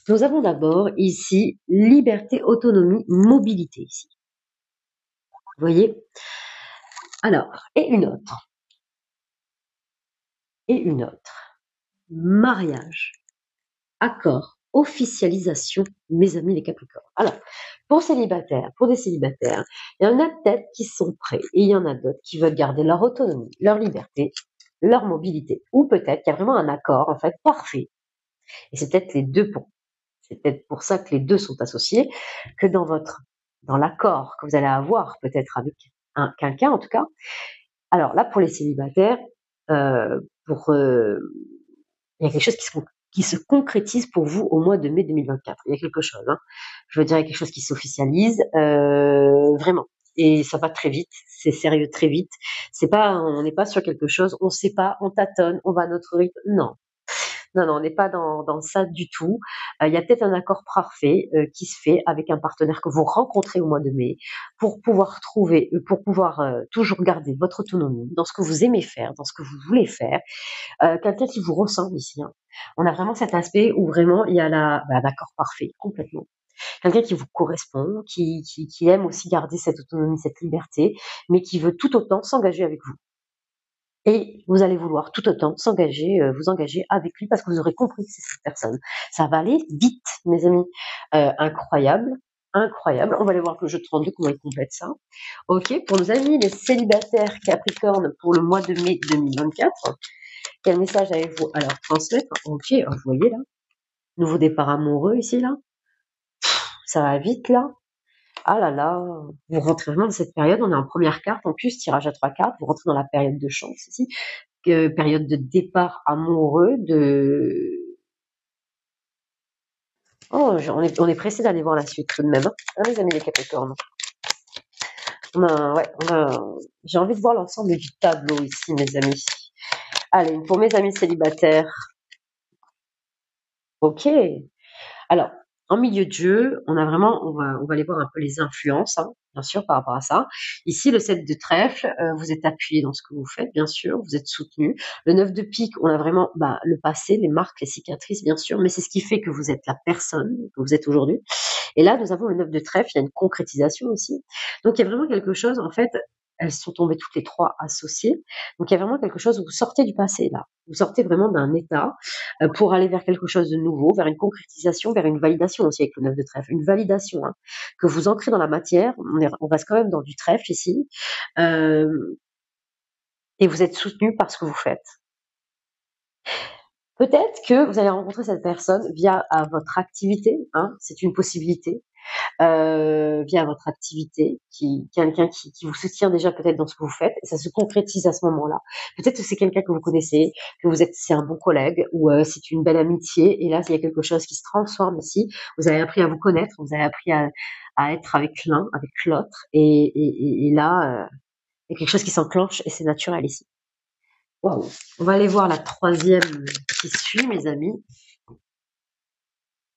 nous avons d'abord ici liberté, autonomie, mobilité ici. Vous voyez? Alors, et une autre. Et une autre. mariage, accord, officialisation, mes amis les Capricornes. Alors, pour des célibataires, il y en a peut-être qui sont prêts et il y en a d'autres qui veulent garder leur autonomie, leur liberté, leur mobilité. Ou peut-être qu'il y a vraiment un accord, en fait, parfait. Et c'est peut-être les deux pour, c'est peut-être pour ça que les deux sont associés, que dans l'accord que vous allez avoir peut-être avec quelqu'un en tout cas. Alors là, pour les célibataires, pour il y a quelque chose qui se concrétise pour vous au mois de mai 2024. Il y a quelque chose, hein. Je veux dire, il y a quelque chose qui s'officialise, vraiment. Et ça va très vite, c'est sérieux très vite. C'est pas, on n'est pas sur quelque chose, on sait pas, on tâtonne, on va à notre rythme. Non, non, non, on n'est pas dans ça du tout. Il y a peut-être un accord parfait qui se fait avec un partenaire que vous rencontrez au mois de mai pour pouvoir toujours garder votre autonomie dans ce que vous aimez faire, dans ce que vous voulez faire. Quelqu'un qui vous ressemble ici, hein. On a vraiment cet aspect où vraiment il y a l'accord parfait, complètement. Quelqu'un qui vous correspond, qui aime aussi garder cette autonomie, cette liberté, mais qui veut tout autant s'engager avec vous. Et vous allez vouloir tout autant vous engager avec lui parce que vous aurez compris que c'est cette personne. Ça va aller vite, mes amis. Incroyable, incroyable. On va aller voir le jeu de 32, comment il complète ça. Ok, pour nos amis les célibataires Capricorne pour le mois de mai 2024, quel message avez-vous à leur transmettre? Ok, vous voyez là, nouveau départ amoureux ici là, ça va vite là. Ah là là, vous rentrez vraiment dans cette période, on est en première carte, en plus tirage à 3 cartes, vous rentrez dans la période de chance ici, période de départ amoureux, Oh, on est pressé d'aller voir la suite tout de même, hein, les amis les Capricornes. Ouais, j'ai envie de voir l'ensemble du tableau ici, mes amis. Allez, pour mes amis célibataires, ok. Alors, en milieu de jeu, on va aller voir un peu les influences, hein, bien sûr, par rapport à ça. Ici, le 7 de trèfle, vous êtes appuyé dans ce que vous faites, bien sûr, vous êtes soutenu. Le 9 de pique, on a vraiment le passé, les marques, les cicatrices, bien sûr, mais c'est ce qui fait que vous êtes la personne que vous êtes aujourd'hui. Et là, nous avons le 9 de trèfle, il y a une concrétisation aussi. Donc, il y a vraiment quelque chose, en fait, elles sont tombées toutes les trois associées. Donc, il y a vraiment quelque chose où vous sortez du passé, là. Vous sortez vraiment d'un état pour aller vers quelque chose de nouveau, vers une concrétisation, vers une validation aussi avec le 9 de trèfle. Une validation, hein, que vous ancrez dans la matière. On reste quand même dans du trèfle ici. Euh, et vous êtes soutenu par ce que vous faites. Peut-être que vous allez rencontrer cette personne via votre activité, hein, c'est une possibilité. Via votre activité, quelqu'un qui vous soutient déjà peut-être dans ce que vous faites, et ça se concrétise à ce moment-là. Peut-être que c'est quelqu'un que vous connaissez, c'est un bon collègue, ou c'est une belle amitié, et là, il y a quelque chose qui se transforme ici. Vous avez appris à vous connaître, vous avez appris à être avec l'un, avec l'autre, et là, il y a quelque chose qui s'enclenche, et c'est naturel ici. Waouh. On va aller voir la troisième qui suit, mes amis.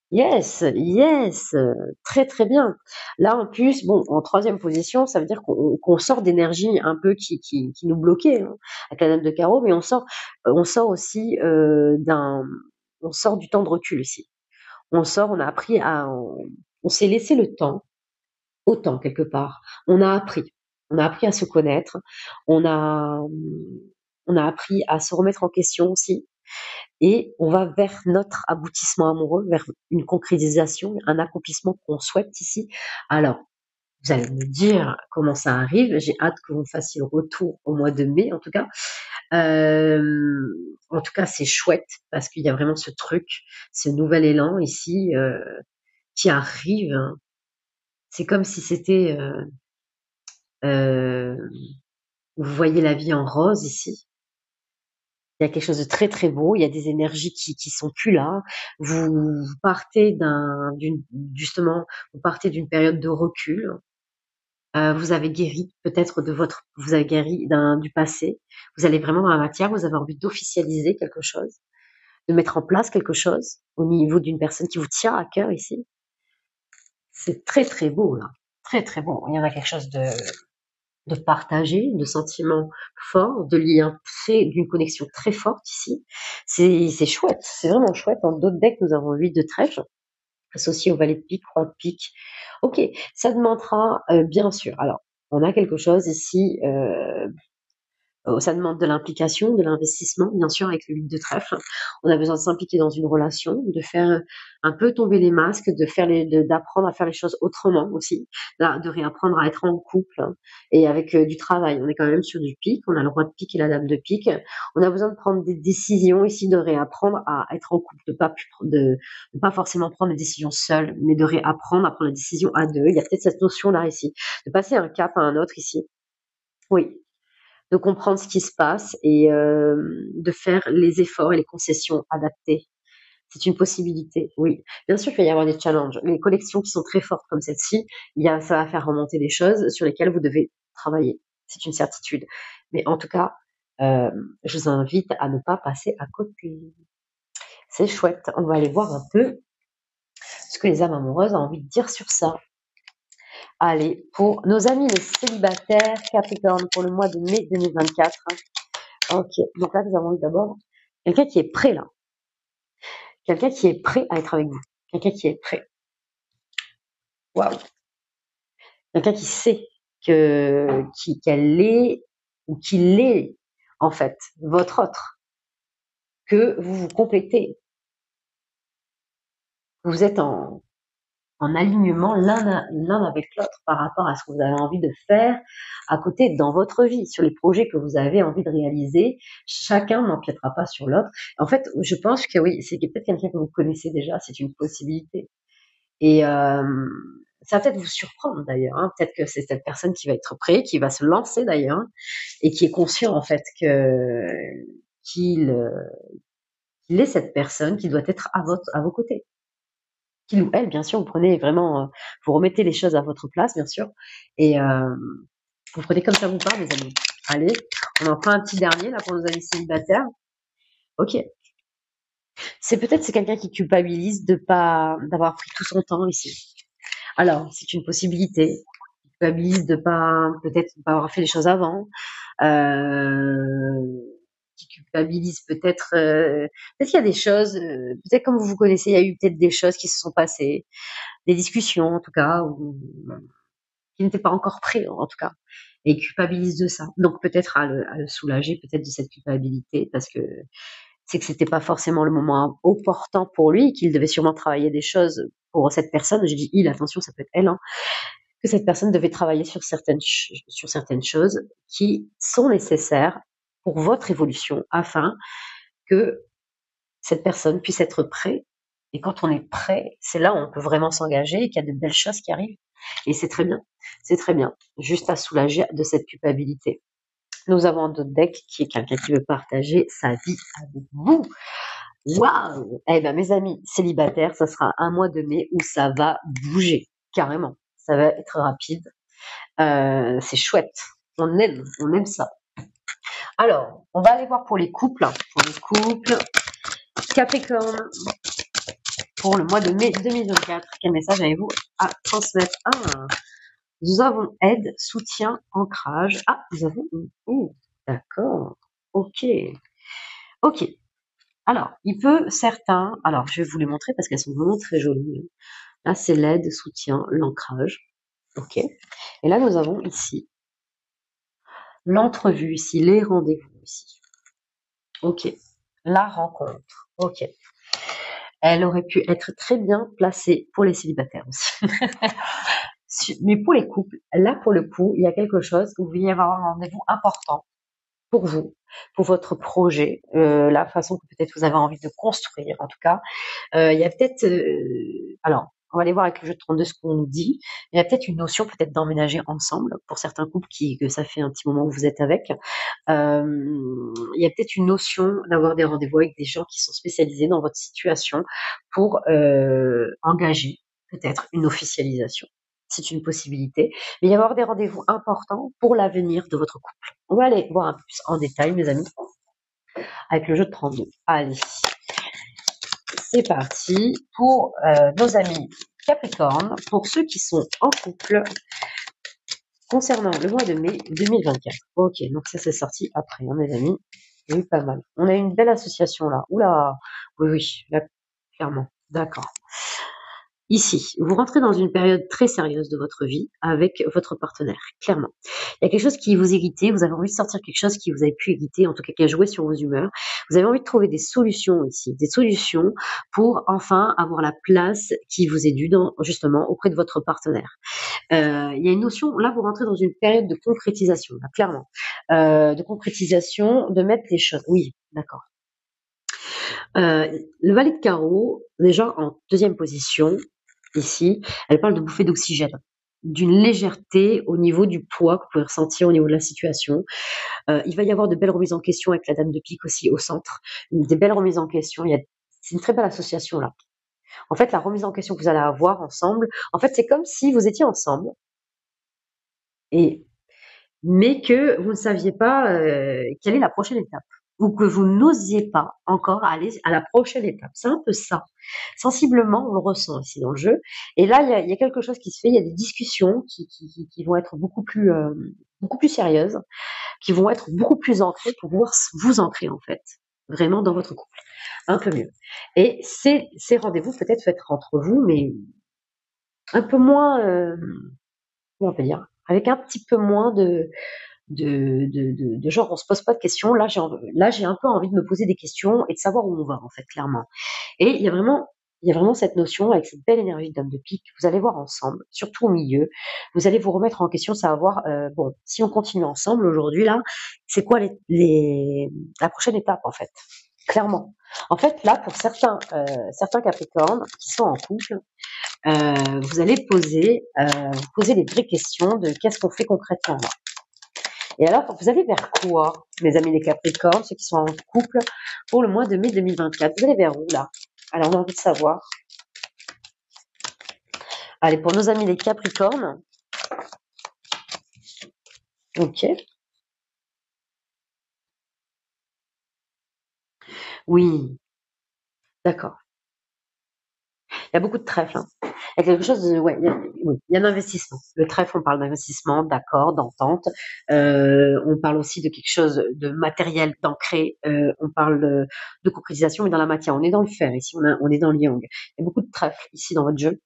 Yes, yes, très très bien. Là en plus, bon, en troisième position, ça veut dire qu'on sort d'énergie un peu qui nous bloquait, hein, avec la dame de carreau, mais on sort aussi on sort du temps de recul ici. On a appris on s'est laissé le temps, autant quelque part. On a appris à se connaître, on a, on a appris à se remettre en question aussi. Et on va vers notre aboutissement amoureux, vers une concrétisation, un accomplissement qu'on souhaite ici. Alors, vous allez me dire comment ça arrive. J'ai hâte que vous me fassiez le retour au mois de mai, en tout cas. En tout cas, c'est chouette parce qu'il y a vraiment ce truc, ce nouvel élan ici qui arrive, hein. C'est comme si c'était, euh, vous voyez la vie en rose ici. Il y a quelque chose de très très beau, il y a des énergies qui sont plus là. Vous partez justement, vous partez d'une période de recul. Vous avez guéri peut-être vous avez guéri du passé. Vous allez vraiment dans la matière, vous avez envie d'officialiser quelque chose, de mettre en place quelque chose au niveau d'une personne qui vous tient à cœur ici. C'est très très beau là, très très beau. Il y en a quelque chose de partager, de sentiments forts, de liens d'une connexion très forte ici. C'est chouette, c'est vraiment chouette. Dans d'autres decks, nous avons 8 de trèfle, associé au valet de pique, roi de pique. Ok, ça demandera, bien sûr. Alors, on a quelque chose ici, Ça demande de l'implication, de l'investissement, bien sûr, avec le 8 de trèfle. On a besoin de s'impliquer dans une relation, de faire un peu tomber les masques, d'apprendre à faire les choses autrement aussi, de réapprendre à être en couple et avec du travail. On est quand même sur du pique, on a le roi de pique et la dame de pique. On a besoin de prendre des décisions ici, de réapprendre à être en couple, de pas forcément prendre des décisions seules, mais de réapprendre à prendre la décision à deux. Il y a peut-être cette notion-là ici, de passer un cap à un autre ici. Oui, de comprendre ce qui se passe et de faire les efforts et les concessions adaptées. C'est une possibilité, oui. Bien sûr qu'il va y avoir des challenges. Les collections qui sont très fortes comme celle-ci, ça va faire remonter des choses sur lesquelles vous devez travailler. C'est une certitude. Mais en tout cas, je vous invite à ne pas passer à côté. C'est chouette. On va aller voir un peu ce que les âmes amoureuses ont envie de dire sur ça. Allez, pour nos amis les célibataires, Capricorne, pour le mois de mai 2024. Ok, donc là, nous avons eu d'abord quelqu'un qui est prêt, là. Quelqu'un qui est prêt à être avec vous. Quelqu'un qui est prêt. Waouh. Quelqu'un qui sait qu'elle est, ou qu'il est, en fait, votre autre. Que vous vous complétez. Vous êtes en alignement l'un avec l'autre par rapport à ce que vous avez envie de faire à côté dans votre vie, sur les projets que vous avez envie de réaliser. Chacun n'empiétera pas sur l'autre. En fait, je pense que oui, c'est peut-être quelqu'un que vous connaissez déjà, c'est une possibilité. Et ça va peut-être vous surprendre d'ailleurs. Hein. Peut-être que c'est cette personne qui va être prête, qui va se lancer d'ailleurs, et qui est conscient en fait qu'il est cette personne qui doit être à vos côtés. Qu'il ou elle, bien sûr, vous prenez vraiment, vous remettez les choses à votre place, bien sûr, et vous prenez comme ça vous parle, mes amis. Allez, on en prend un petit dernier là pour nos amis célibataires. Ok. C'est quelqu'un qui culpabilise d'avoir pris tout son temps ici. Alors, c'est une possibilité. Qui culpabilise de peut-être pas avoir fait les choses avant. Qui culpabilise peut-être qu'il y a des choses, peut-être comme vous vous connaissez, il y a eu peut-être des choses qui se sont passées, des discussions en tout cas, qui n'étaient pas encore prêts en tout cas, et il culpabilise de ça. Donc peut-être à le soulager peut-être de cette culpabilité parce que c'est que c'était pas forcément le moment opportun pour lui, qu'il devait sûrement travailler des choses pour cette personne. Je dis il, attention, ça peut être elle, hein, que cette personne devait travailler sur certaines choses qui sont nécessaires pour votre évolution afin que cette personne puisse être prête. Et quand on est prêt, c'est là où on peut vraiment s'engager et qu'il y a de belles choses qui arrivent. Et c'est très bien. C'est très bien. Juste à soulager de cette culpabilité. Nous avons un autre deck qui est quelqu'un qui veut partager sa vie avec vous. Waouh! Eh ben, mes amis célibataires, ça sera un mois de mai où ça va bouger. Carrément. Ça va être rapide. C'est chouette. On aime ça. Alors, on va aller voir pour les couples. Pour les couples, Capricorne, pour le mois de mai 2024. Quel message avez-vous à transmettre? Nous avons aide, soutien, ancrage. Nous avons... Oh, d'accord. Ok. Ok. Alors, alors, je vais vous les montrer parce qu'elles sont vraiment très jolies. Là, c'est l'aide, soutien, l'ancrage. Ok. Et là, nous avons ici l'entrevue, ici, les rendez-vous, ici. Ok. La rencontre. Ok. Elle aurait pu être très bien placée pour les célibataires aussi. Mais pour les couples, là, pour le coup, il y a quelque chose où il va y avoir un rendez-vous important pour vous, pour votre projet, la façon que peut-être vous avez envie de construire, en tout cas. Il y a peut-être... alors, on va aller voir avec le jeu de 32 ce qu'on nous dit. Il y a peut-être une notion peut-être d'emménager ensemble pour certains couples que ça fait un petit moment que vous êtes avec. Il y a peut-être une notion d'avoir des rendez-vous avec des gens qui sont spécialisés dans votre situation pour engager peut-être une officialisation. C'est une possibilité. Mais il y avoir des rendez-vous importants pour l'avenir de votre couple. On va aller voir un peu plus en détail, mes amis, avec le jeu de 32. Allez, c'est parti pour nos amis Capricorne, pour ceux qui sont en couple concernant le mois de mai 2024. Ok, donc ça c'est sorti après, hein, mes amis. Oui, pas mal. On a une belle association là. Oula, oui, là, clairement. D'accord. Ici, vous rentrez dans une période très sérieuse de votre vie avec votre partenaire, clairement. Il y a quelque chose qui vous irritait, vous avez envie de sortir quelque chose qui vous avait pu irriter, en tout cas qui a joué sur vos humeurs. Vous avez envie de trouver des solutions ici, des solutions pour enfin avoir la place qui vous est due justement auprès de votre partenaire. Il y a une notion, là vous rentrez dans une période de concrétisation, là, clairement. De concrétisation, de mettre les choses. Oui, d'accord. Le valet de carreau, déjà en deuxième position, ici, elle parle de bouffée d'oxygène, d'une légèreté au niveau du poids que vous pouvez ressentir au niveau de la situation. Il va y avoir de belles remises en question avec la dame de pique aussi au centre, des belles remises en question. C'est une très belle association là. En fait, la remise en question que vous allez avoir ensemble, en fait, c'est comme si vous étiez ensemble, et mais que vous ne saviez pas quelle est la prochaine étape, ou que vous n'osiez pas encore aller à la prochaine étape. C'est un peu ça. Sensiblement, on le ressent ici dans le jeu. Et là, il y a quelque chose qui se fait, il y a des discussions qui vont être beaucoup plus sérieuses, qui vont être beaucoup plus ancrées pour pouvoir vous ancrer en fait, vraiment dans votre couple, un peu mieux. Et ces rendez-vous peut-être faits entre vous, mais un peu moins, comment on peut dire, avec un petit peu moins de genre on se pose pas de questions. Là, j'ai un peu envie de me poser des questions et de savoir où on va en fait, clairement. Et il y a vraiment cette notion avec cette belle énergie de dame de pique. Vous allez voir ensemble, surtout au milieu. Vous allez vous remettre en question, savoir bon, si on continue ensemble aujourd'hui là, c'est quoi la prochaine étape en fait, clairement. En fait, là, pour certains Capricornes qui sont en couple, vous allez poser les vraies questions de qu'est-ce qu'on fait concrètement là. Et alors, vous allez vers quoi, mes amis les Capricornes, ceux qui sont en couple, pour le mois de mai 2024? Vous allez vers où, là? Alors, on a envie de savoir. Allez, pour nos amis les Capricornes. Ok. Oui, d'accord. Il y a beaucoup de trèfle, hein. Il y a quelque chose de, ouais, oui, il y a un investissement. Le trèfle, on parle d'investissement, d'accord, d'entente. On parle aussi de quelque chose de matériel, d'ancré. On parle de concrétisation, mais dans la matière. On est dans le fer ici, on est dans le yang. Il y a beaucoup de trèfle ici dans votre jeu.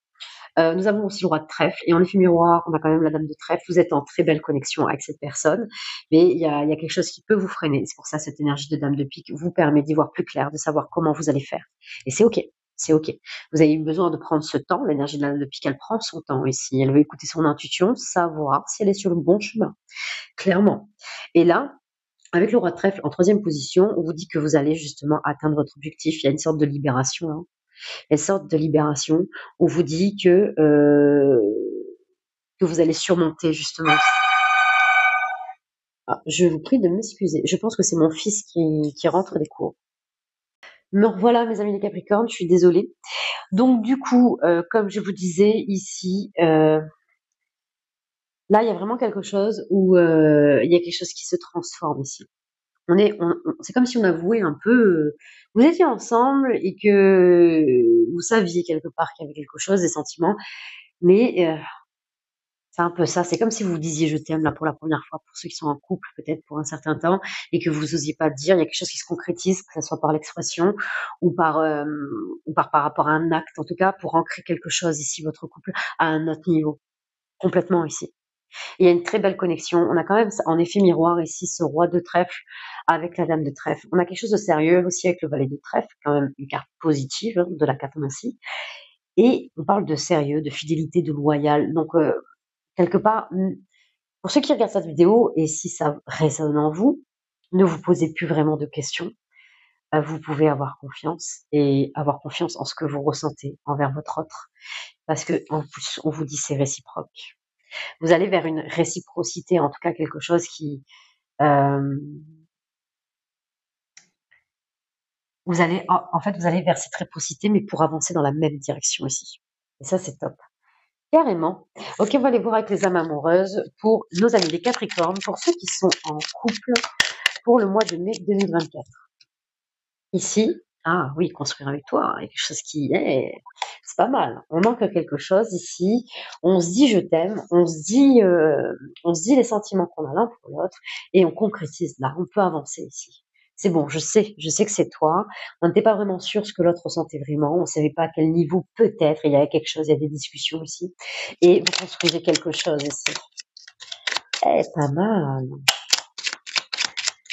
Nous avons aussi le roi de trèfle, et en effet miroir, on a quand même la dame de trèfle. Vous êtes en très belle connexion avec cette personne, mais il y a quelque chose qui peut vous freiner. C'est pour ça cette énergie de dame de pique vous permet d'y voir plus clair, de savoir comment vous allez faire. Et c'est ok. C'est ok. Vous avez eu besoin de prendre ce temps. L'énergie de la dame de pique, elle prend son temps ici. Elle veut écouter son intuition, savoir si elle est sur le bon chemin, clairement. Et là, avec le roi de trèfle en troisième position, on vous dit que vous allez justement atteindre votre objectif. Il y a une sorte de libération, hein. Une sorte de libération. On vous dit que vous allez surmonter justement. Ah, je vous prie de m'excuser. Je pense que c'est mon fils qui rentre des cours. Me revoilà, mes amis les Capricornes, je suis désolée. Donc du coup, comme je vous disais ici, là il y a vraiment quelque chose où il y a quelque chose qui se transforme ici. C'est comme si on avouait un peu, vous étiez ensemble et que vous saviez quelque part qu'il y avait quelque chose, des sentiments, mais c'est un peu ça. C'est comme si vous vous disiez je t'aime là pour la première fois, pour ceux qui sont en couple peut-être pour un certain temps et que vous osiez pas dire. Il y a quelque chose qui se concrétise, que ce soit par l'expression ou par rapport à un acte, en tout cas pour ancrer quelque chose ici, votre couple, à un autre niveau, complètement ici. Il y a une très belle connexion. On a quand même, en effet miroir ici, ce roi de trèfle avec la dame de trèfle. On a quelque chose de sérieux aussi avec le valet de trèfle, quand même une carte positive hein, de la cartomancie. Et on parle de sérieux, de fidélité, de loyal. Donc, quelque part, pour ceux qui regardent cette vidéo, et si ça résonne en vous, ne vous posez plus vraiment de questions. Vous pouvez avoir confiance et avoir confiance en ce que vous ressentez envers votre autre. Parce que, en plus, on vous dit c'est réciproque. Vous allez vers une réciprocité, en tout cas quelque chose qui, euh, vous allez vers cette réciprocité, mais pour avancer dans la même direction ici. Et ça, c'est top. Carrément. Ok, on va aller voir avec les âmes amoureuses pour nos amis les Capricornes, pour ceux qui sont en couple pour le mois de mai 2024. Ici, ah oui, construire avec toi, il y a quelque chose qui est, c'est pas mal. On manque quelque chose ici. On se dit je t'aime, on se dit les sentiments qu'on a l'un pour l'autre et on concrétise là. On peut avancer ici. c'est bon, je sais que c'est toi. On n'était pas vraiment sûr ce que l'autre ressentait vraiment. On savait pas à quel niveau peut-être. Il y avait quelque chose, il y a des discussions ici. Et vous construisez quelque chose ici. Eh, pas mal.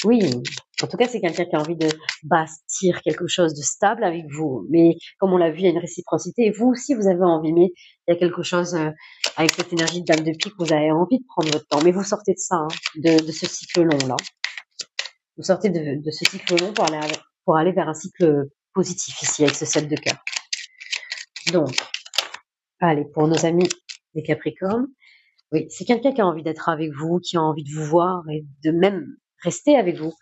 Oui. En tout cas, c'est quelqu'un qui a envie de bâtir quelque chose de stable avec vous. Mais comme on l'a vu, il y a une réciprocité. Et vous aussi, vous avez envie. Mais il y a quelque chose avec cette énergie de dame de pique, vous avez envie de prendre votre temps. Mais vous sortez de ça, hein, de ce cycle long-là. Vous sortez de ce cycle long pour aller vers un cycle positif ici, avec ce 7 de cœur. Donc, allez, pour nos amis les Capricornes, oui, c'est quelqu'un qui a envie d'être avec vous, qui a envie de vous voir et de même rester avec vous.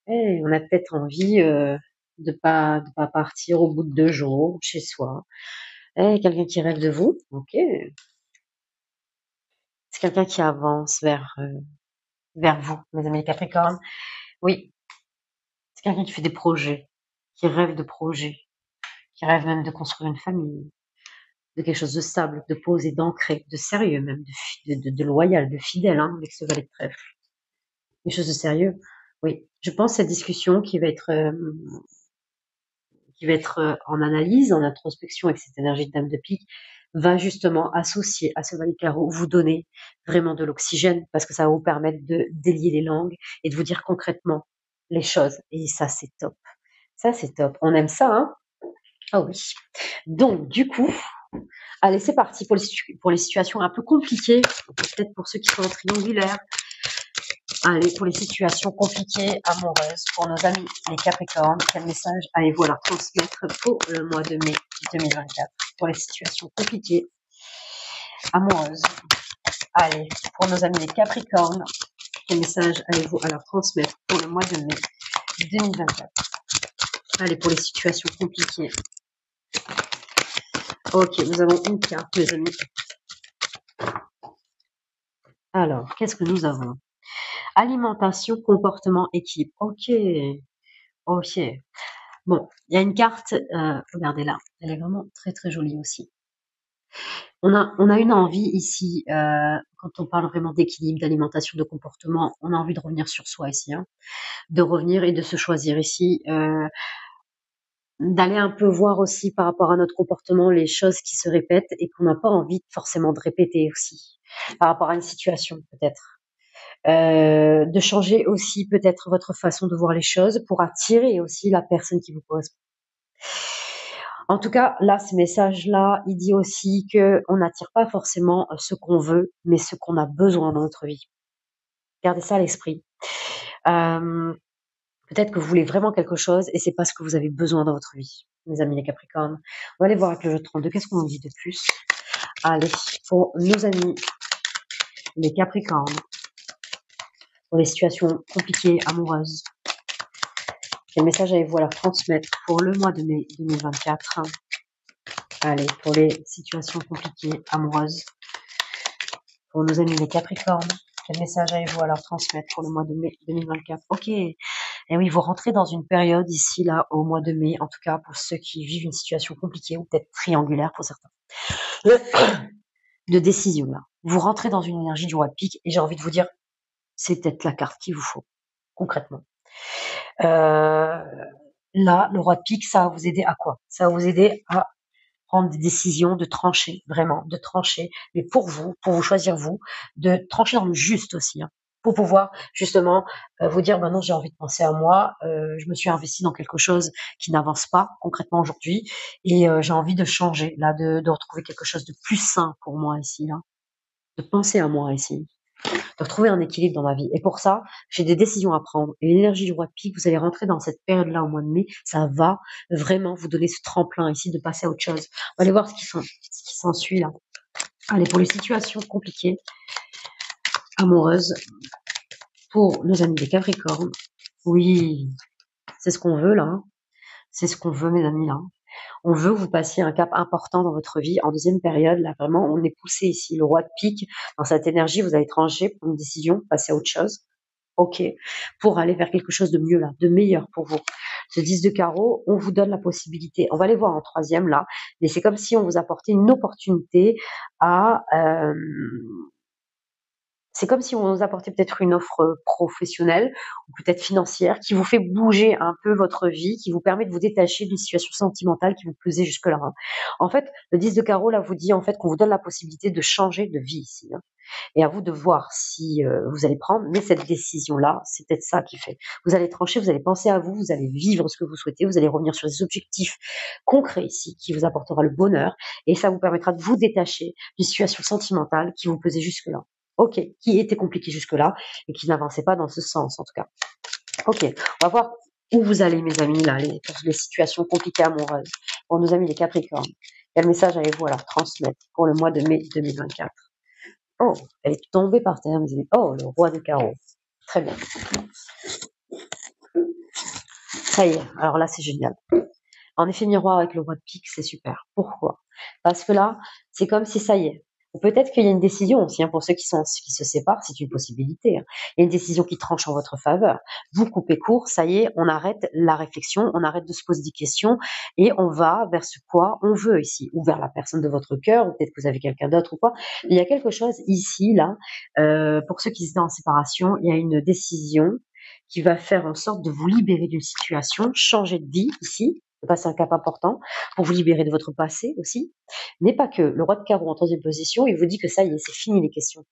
Et on a peut-être envie de pas partir au bout de 2 jours chez soi. Et quelqu'un qui rêve de vous, ok. C'est quelqu'un qui avance vers vous, mes amis les Capricornes. Oui, c'est quelqu'un qui fait des projets, qui rêve de projets, qui rêve même de construire une famille, de quelque chose de stable, de posé, d'ancré, de sérieux même, de loyal, de fidèle, hein, avec ce valet de trèfle. Quelque chose de sérieux. Oui, je pense cette discussion qui va être en analyse, en introspection avec cette énergie de dame de pique, va justement associer à ce valet de carreau, vous donner vraiment de l'oxygène, parce que ça va vous permettre de délier les langues et de vous dire concrètement les choses. Et ça, c'est top. Ça, c'est top. On aime ça, hein? Ah oui. Donc, du coup, allez, c'est parti pour les situations un peu compliquées, peut-être pour ceux qui sont en triangulaire. Allez, pour les situations compliquées, amoureuses, pour nos amis les Capricornes, quel message allez-vous leur transmettre pour le mois de mai 2024? Pour les situations compliquées, amoureuses. Allez, pour nos amis les Capricornes, quel message allez-vous leur transmettre pour le mois de mai 2024? Allez, pour les situations compliquées. Ok, nous avons une carte, mes amis. Alors, qu'est-ce que nous avons? Alimentation, comportement, équipe. Ok, ok. Bon, il y a une carte, regardez là, elle est vraiment très très jolie aussi. On a une envie ici, quand on parle vraiment d'équilibre, d'alimentation, de comportement, on a envie de revenir sur soi ici, hein, de revenir et de se choisir ici, d'aller un peu voir aussi par rapport à notre comportement les choses qui se répètent et qu'on n'a pas envie forcément de répéter aussi, par rapport à une situation peut-être. De changer aussi peut-être votre façon de voir les choses pour attirer aussi la personne qui vous correspond. En tout cas, là, ce message-là, il dit aussi que on n'attire pas forcément ce qu'on veut, mais ce qu'on a besoin dans notre vie. Gardez ça à l'esprit. Peut-être que vous voulez vraiment quelque chose et c'est pas ce que vous avez besoin dans votre vie, mes amis les Capricornes. On va aller voir avec le jeu de 32. Qu'est-ce qu'on nous dit de plus? Allez, pour nos amis les Capricornes, pour les situations compliquées, amoureuses, quel message avez-vous à leur transmettre pour le mois de mai 2024? Allez, pour les situations compliquées, amoureuses, pour nos amis les Capricornes, quel message avez-vous à leur transmettre pour le mois de mai 2024? Ok, et oui, vous rentrez dans une période ici, là, au mois de mai, en tout cas pour ceux qui vivent une situation compliquée ou peut-être triangulaire pour certains, de décision, là. Vous rentrez dans une énergie du roi de pique et j'ai envie de vous dire, c'est peut-être la carte qu'il vous faut, concrètement. Là, le roi de pique, ça va vous aider à quoi? Ça va vous aider à prendre des décisions, de trancher, vraiment, de trancher, mais pour vous choisir vous, de trancher dans le juste aussi, hein, pour pouvoir justement vous dire, maintenant j'ai envie de penser à moi, je me suis investi dans quelque chose qui n'avance pas concrètement aujourd'hui, et j'ai envie de changer, là, de retrouver quelque chose de plus sain pour moi ici, là, de penser à moi ici, de retrouver un équilibre dans ma vie. Et pour ça, j'ai des décisions à prendre. Et l'énergie du roi de pique, vous allez rentrer dans cette période-là au mois de mai, ça va vraiment vous donner ce tremplin ici de passer à autre chose. On va aller voir ce qui s'ensuit là. Allez, pour les situations compliquées, amoureuses, pour nos amis des Capricornes, oui, c'est ce qu'on veut là. C'est ce qu'on veut, mes amis là. On veut que vous passiez un cap important dans votre vie. En deuxième période, là, vraiment, on est poussé ici. Le roi de pique, dans cette énergie, vous allez trancher pour une décision, passer à autre chose. Ok, pour aller vers quelque chose de mieux là, de meilleur pour vous. Ce 10 de carreau, on vous donne la possibilité. On va aller voir en troisième là, mais c'est comme si on vous apportait une opportunité à C'est comme si on vous apportait peut-être une offre professionnelle ou peut-être financière qui vous fait bouger un peu votre vie, qui vous permet de vous détacher d'une situation sentimentale qui vous pesait jusque-là, hein. En fait, le 10 de carreau, là, vous dit en fait qu'on vous donne la possibilité de changer de vie ici, hein. Et à vous de voir si vous allez prendre, mais cette décision-là, c'est peut-être ça qui fait. Vous allez trancher, vous allez penser à vous, vous allez vivre ce que vous souhaitez, vous allez revenir sur des objectifs concrets ici qui vous apportera le bonheur et ça vous permettra de vous détacher d'une situation sentimentale qui vous pesait jusque-là. Ok, qui était compliquée jusque-là et qui n'avançait pas dans ce sens en tout cas. Ok, on va voir où vous allez mes amis là, les situations compliquées amoureuses. Pour nos amis les Capricornes, quel message avez-vous à leur transmettre pour le mois de mai 2024? Oh, elle est tombée par terre, mes amis. Oh, le roi de carreau. Très bien. Ça y est, alors là, c'est génial. En effet miroir avec le roi de pique, c'est super. Pourquoi? Parce que là, c'est comme si ça y est. Ou peut-être qu'il y a une décision aussi, hein, pour ceux qui se séparent, c'est une possibilité, hein. Il y a une décision qui tranche en votre faveur. Vous coupez court, ça y est, on arrête la réflexion, on arrête de se poser des questions et on va vers ce quoi on veut ici, ou vers la personne de votre cœur, ou peut-être que vous avez quelqu'un d'autre ou quoi. Il y a quelque chose ici, là, pour ceux qui sont en séparation, il y a une décision qui va faire en sorte de vous libérer d'une situation, changer de vie ici, passer un cap important pour vous libérer de votre passé aussi. N'est pas que le roi de carreau en troisième position, il vous dit que ça y est, c'est fini les questions.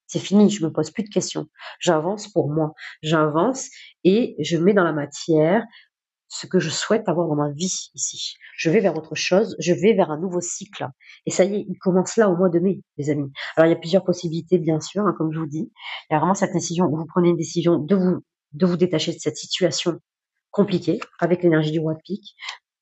C'est fini, je me pose plus de questions. J'avance pour moi. J'avance et je mets dans la matière ce que je souhaite avoir dans ma vie ici. Je vais vers autre chose, je vais vers un nouveau cycle. Et ça y est, il commence là au mois de mai, les amis. Alors il y a plusieurs possibilités, bien sûr, hein, comme je vous dis. Il y a vraiment cette décision où vous prenez une décision de vous détacher de cette situation compliquée avec l'énergie du roi de pique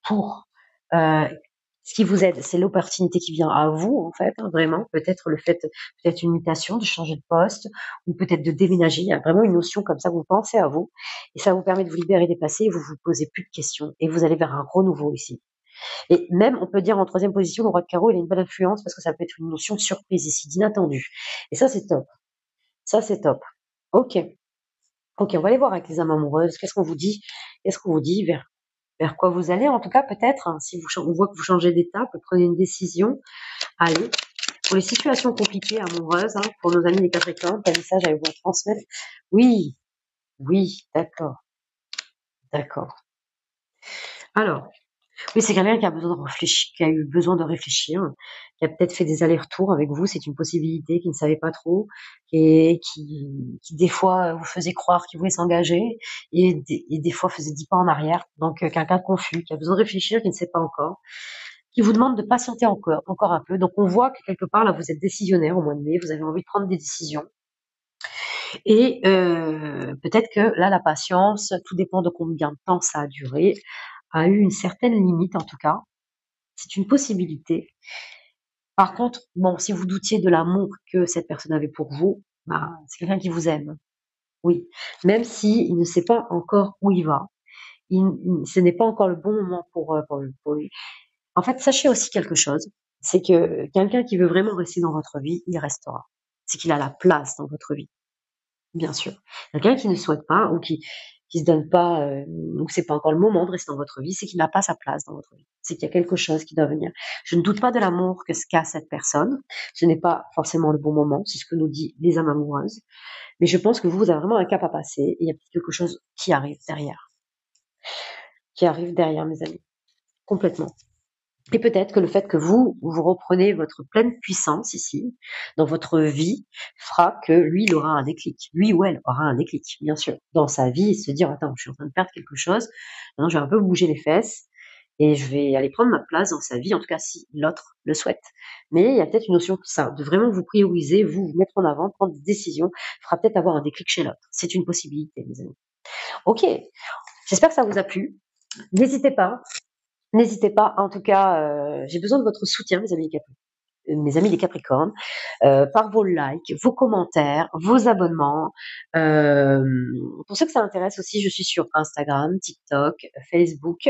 pour ce qui vous aide, c'est l'opportunité qui vient à vous, en fait, hein, vraiment. Peut-être le fait, peut-être une mutation, de changer de poste, ou peut-être de déménager. Il y a vraiment une notion comme ça, vous pensez à vous, et ça vous permet de vous libérer des passés, et vous vous posez plus de questions, et vous allez vers un renouveau ici. Et même, on peut dire en troisième position, le roi de carreau, il a une bonne influence, parce que ça peut être une notion de surprise ici, d'inattendu. Et ça, c'est top. Ça, c'est top. Ok. Ok, on va aller voir avec les âmes amoureuses. Qu'est-ce qu'on vous dit? Qu'est-ce qu'on vous dit vers quoi vous allez, en tout cas, peut-être, hein, si on voit que vous changez d'étape, prenez une décision, allez. Pour les situations compliquées, amoureuses, hein, pour nos amis les Capricornes, quel message allez-vous à transmettre? Oui, oui, d'accord, d'accord. Alors, oui, c'est quelqu'un qui a besoin de réfléchir, qui a eu besoin de réfléchir, qui a peut-être fait des allers-retours avec vous, c'est une possibilité, qui ne savait pas trop, qui des fois vous faisait croire qu'il voulait s'engager et des fois faisait 10 pas en arrière. Donc quelqu'un de confus, qui a besoin de réfléchir, qui ne sait pas encore, qui vous demande de patienter encore un peu. Donc on voit que quelque part là vous êtes décisionnaire au mois de mai, vous avez envie de prendre des décisions. Et peut-être que là la patience, tout dépend de combien de temps ça a duré, a eu une certaine limite en tout cas. C'est une possibilité. Par contre, bon, si vous doutiez de l'amour que cette personne avait pour vous, bah, c'est quelqu'un qui vous aime. Oui. Même si il ne sait pas encore où il va. Ce n'est pas encore le bon moment pour lui. En fait, sachez aussi quelque chose, c'est que quelqu'un qui veut vraiment rester dans votre vie, il restera. C'est qu'il a la place dans votre vie, bien sûr. Quelqu'un qui ne souhaite pas ou qui se donne pas, ou c'est pas encore le moment de rester dans votre vie, c'est qu'il n'a pas sa place dans votre vie. C'est qu'il y a quelque chose qui doit venir. Je ne doute pas de l'amour que ce qu'a cette personne. Ce n'est pas forcément le bon moment. C'est ce que nous dit les âmes amoureuses. Mais je pense que vous avez vraiment un cap à passer et il y a quelque chose qui arrive derrière. Qui arrive derrière, mes amis. Complètement. Et peut-être que le fait que vous reprenez votre pleine puissance ici, dans votre vie, fera que lui, il aura un déclic. Lui ou elle aura un déclic, bien sûr. Dans sa vie, et se dire, attends, je suis en train de perdre quelque chose. Maintenant, je vais un peu bouger les fesses et je vais aller prendre ma place dans sa vie, en tout cas si l'autre le souhaite. Mais il y a peut-être une notion de ça, de vraiment vous prioriser, vous mettre en avant, prendre des décisions, fera peut-être avoir un déclic chez l'autre. C'est une possibilité, mes amis. Ok, j'espère que ça vous a plu. N'hésitez pas. N'hésitez pas, en tout cas, j'ai besoin de votre soutien, mes amis les Capricornes, par vos likes, vos commentaires, vos abonnements. Pour ceux que ça intéresse aussi, je suis sur Instagram, TikTok, Facebook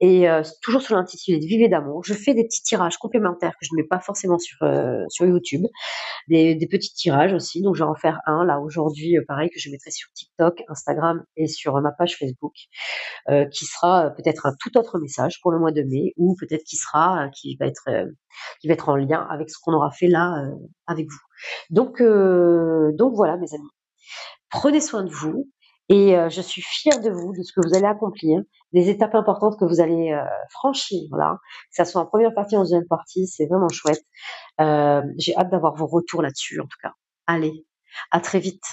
et toujours sous l'intitulé de Vivez d'amour. Je fais des petits tirages complémentaires que je ne mets pas forcément sur YouTube, des petits tirages aussi. Donc je vais en faire un là aujourd'hui, pareil que je mettrai sur TikTok, Instagram et sur ma page Facebook qui sera peut-être un tout autre message pour le mois de mai ou peut-être qui va être en lien avec ce qu'on aura fait là avec vous. Donc voilà, mes amis. Prenez soin de vous et je suis fière de vous, de ce que vous allez accomplir, des étapes importantes que vous allez franchir, voilà. Que ça soit en première partie, en deuxième partie, c'est vraiment chouette. J'ai hâte d'avoir vos retours là-dessus, en tout cas. Allez, à très vite.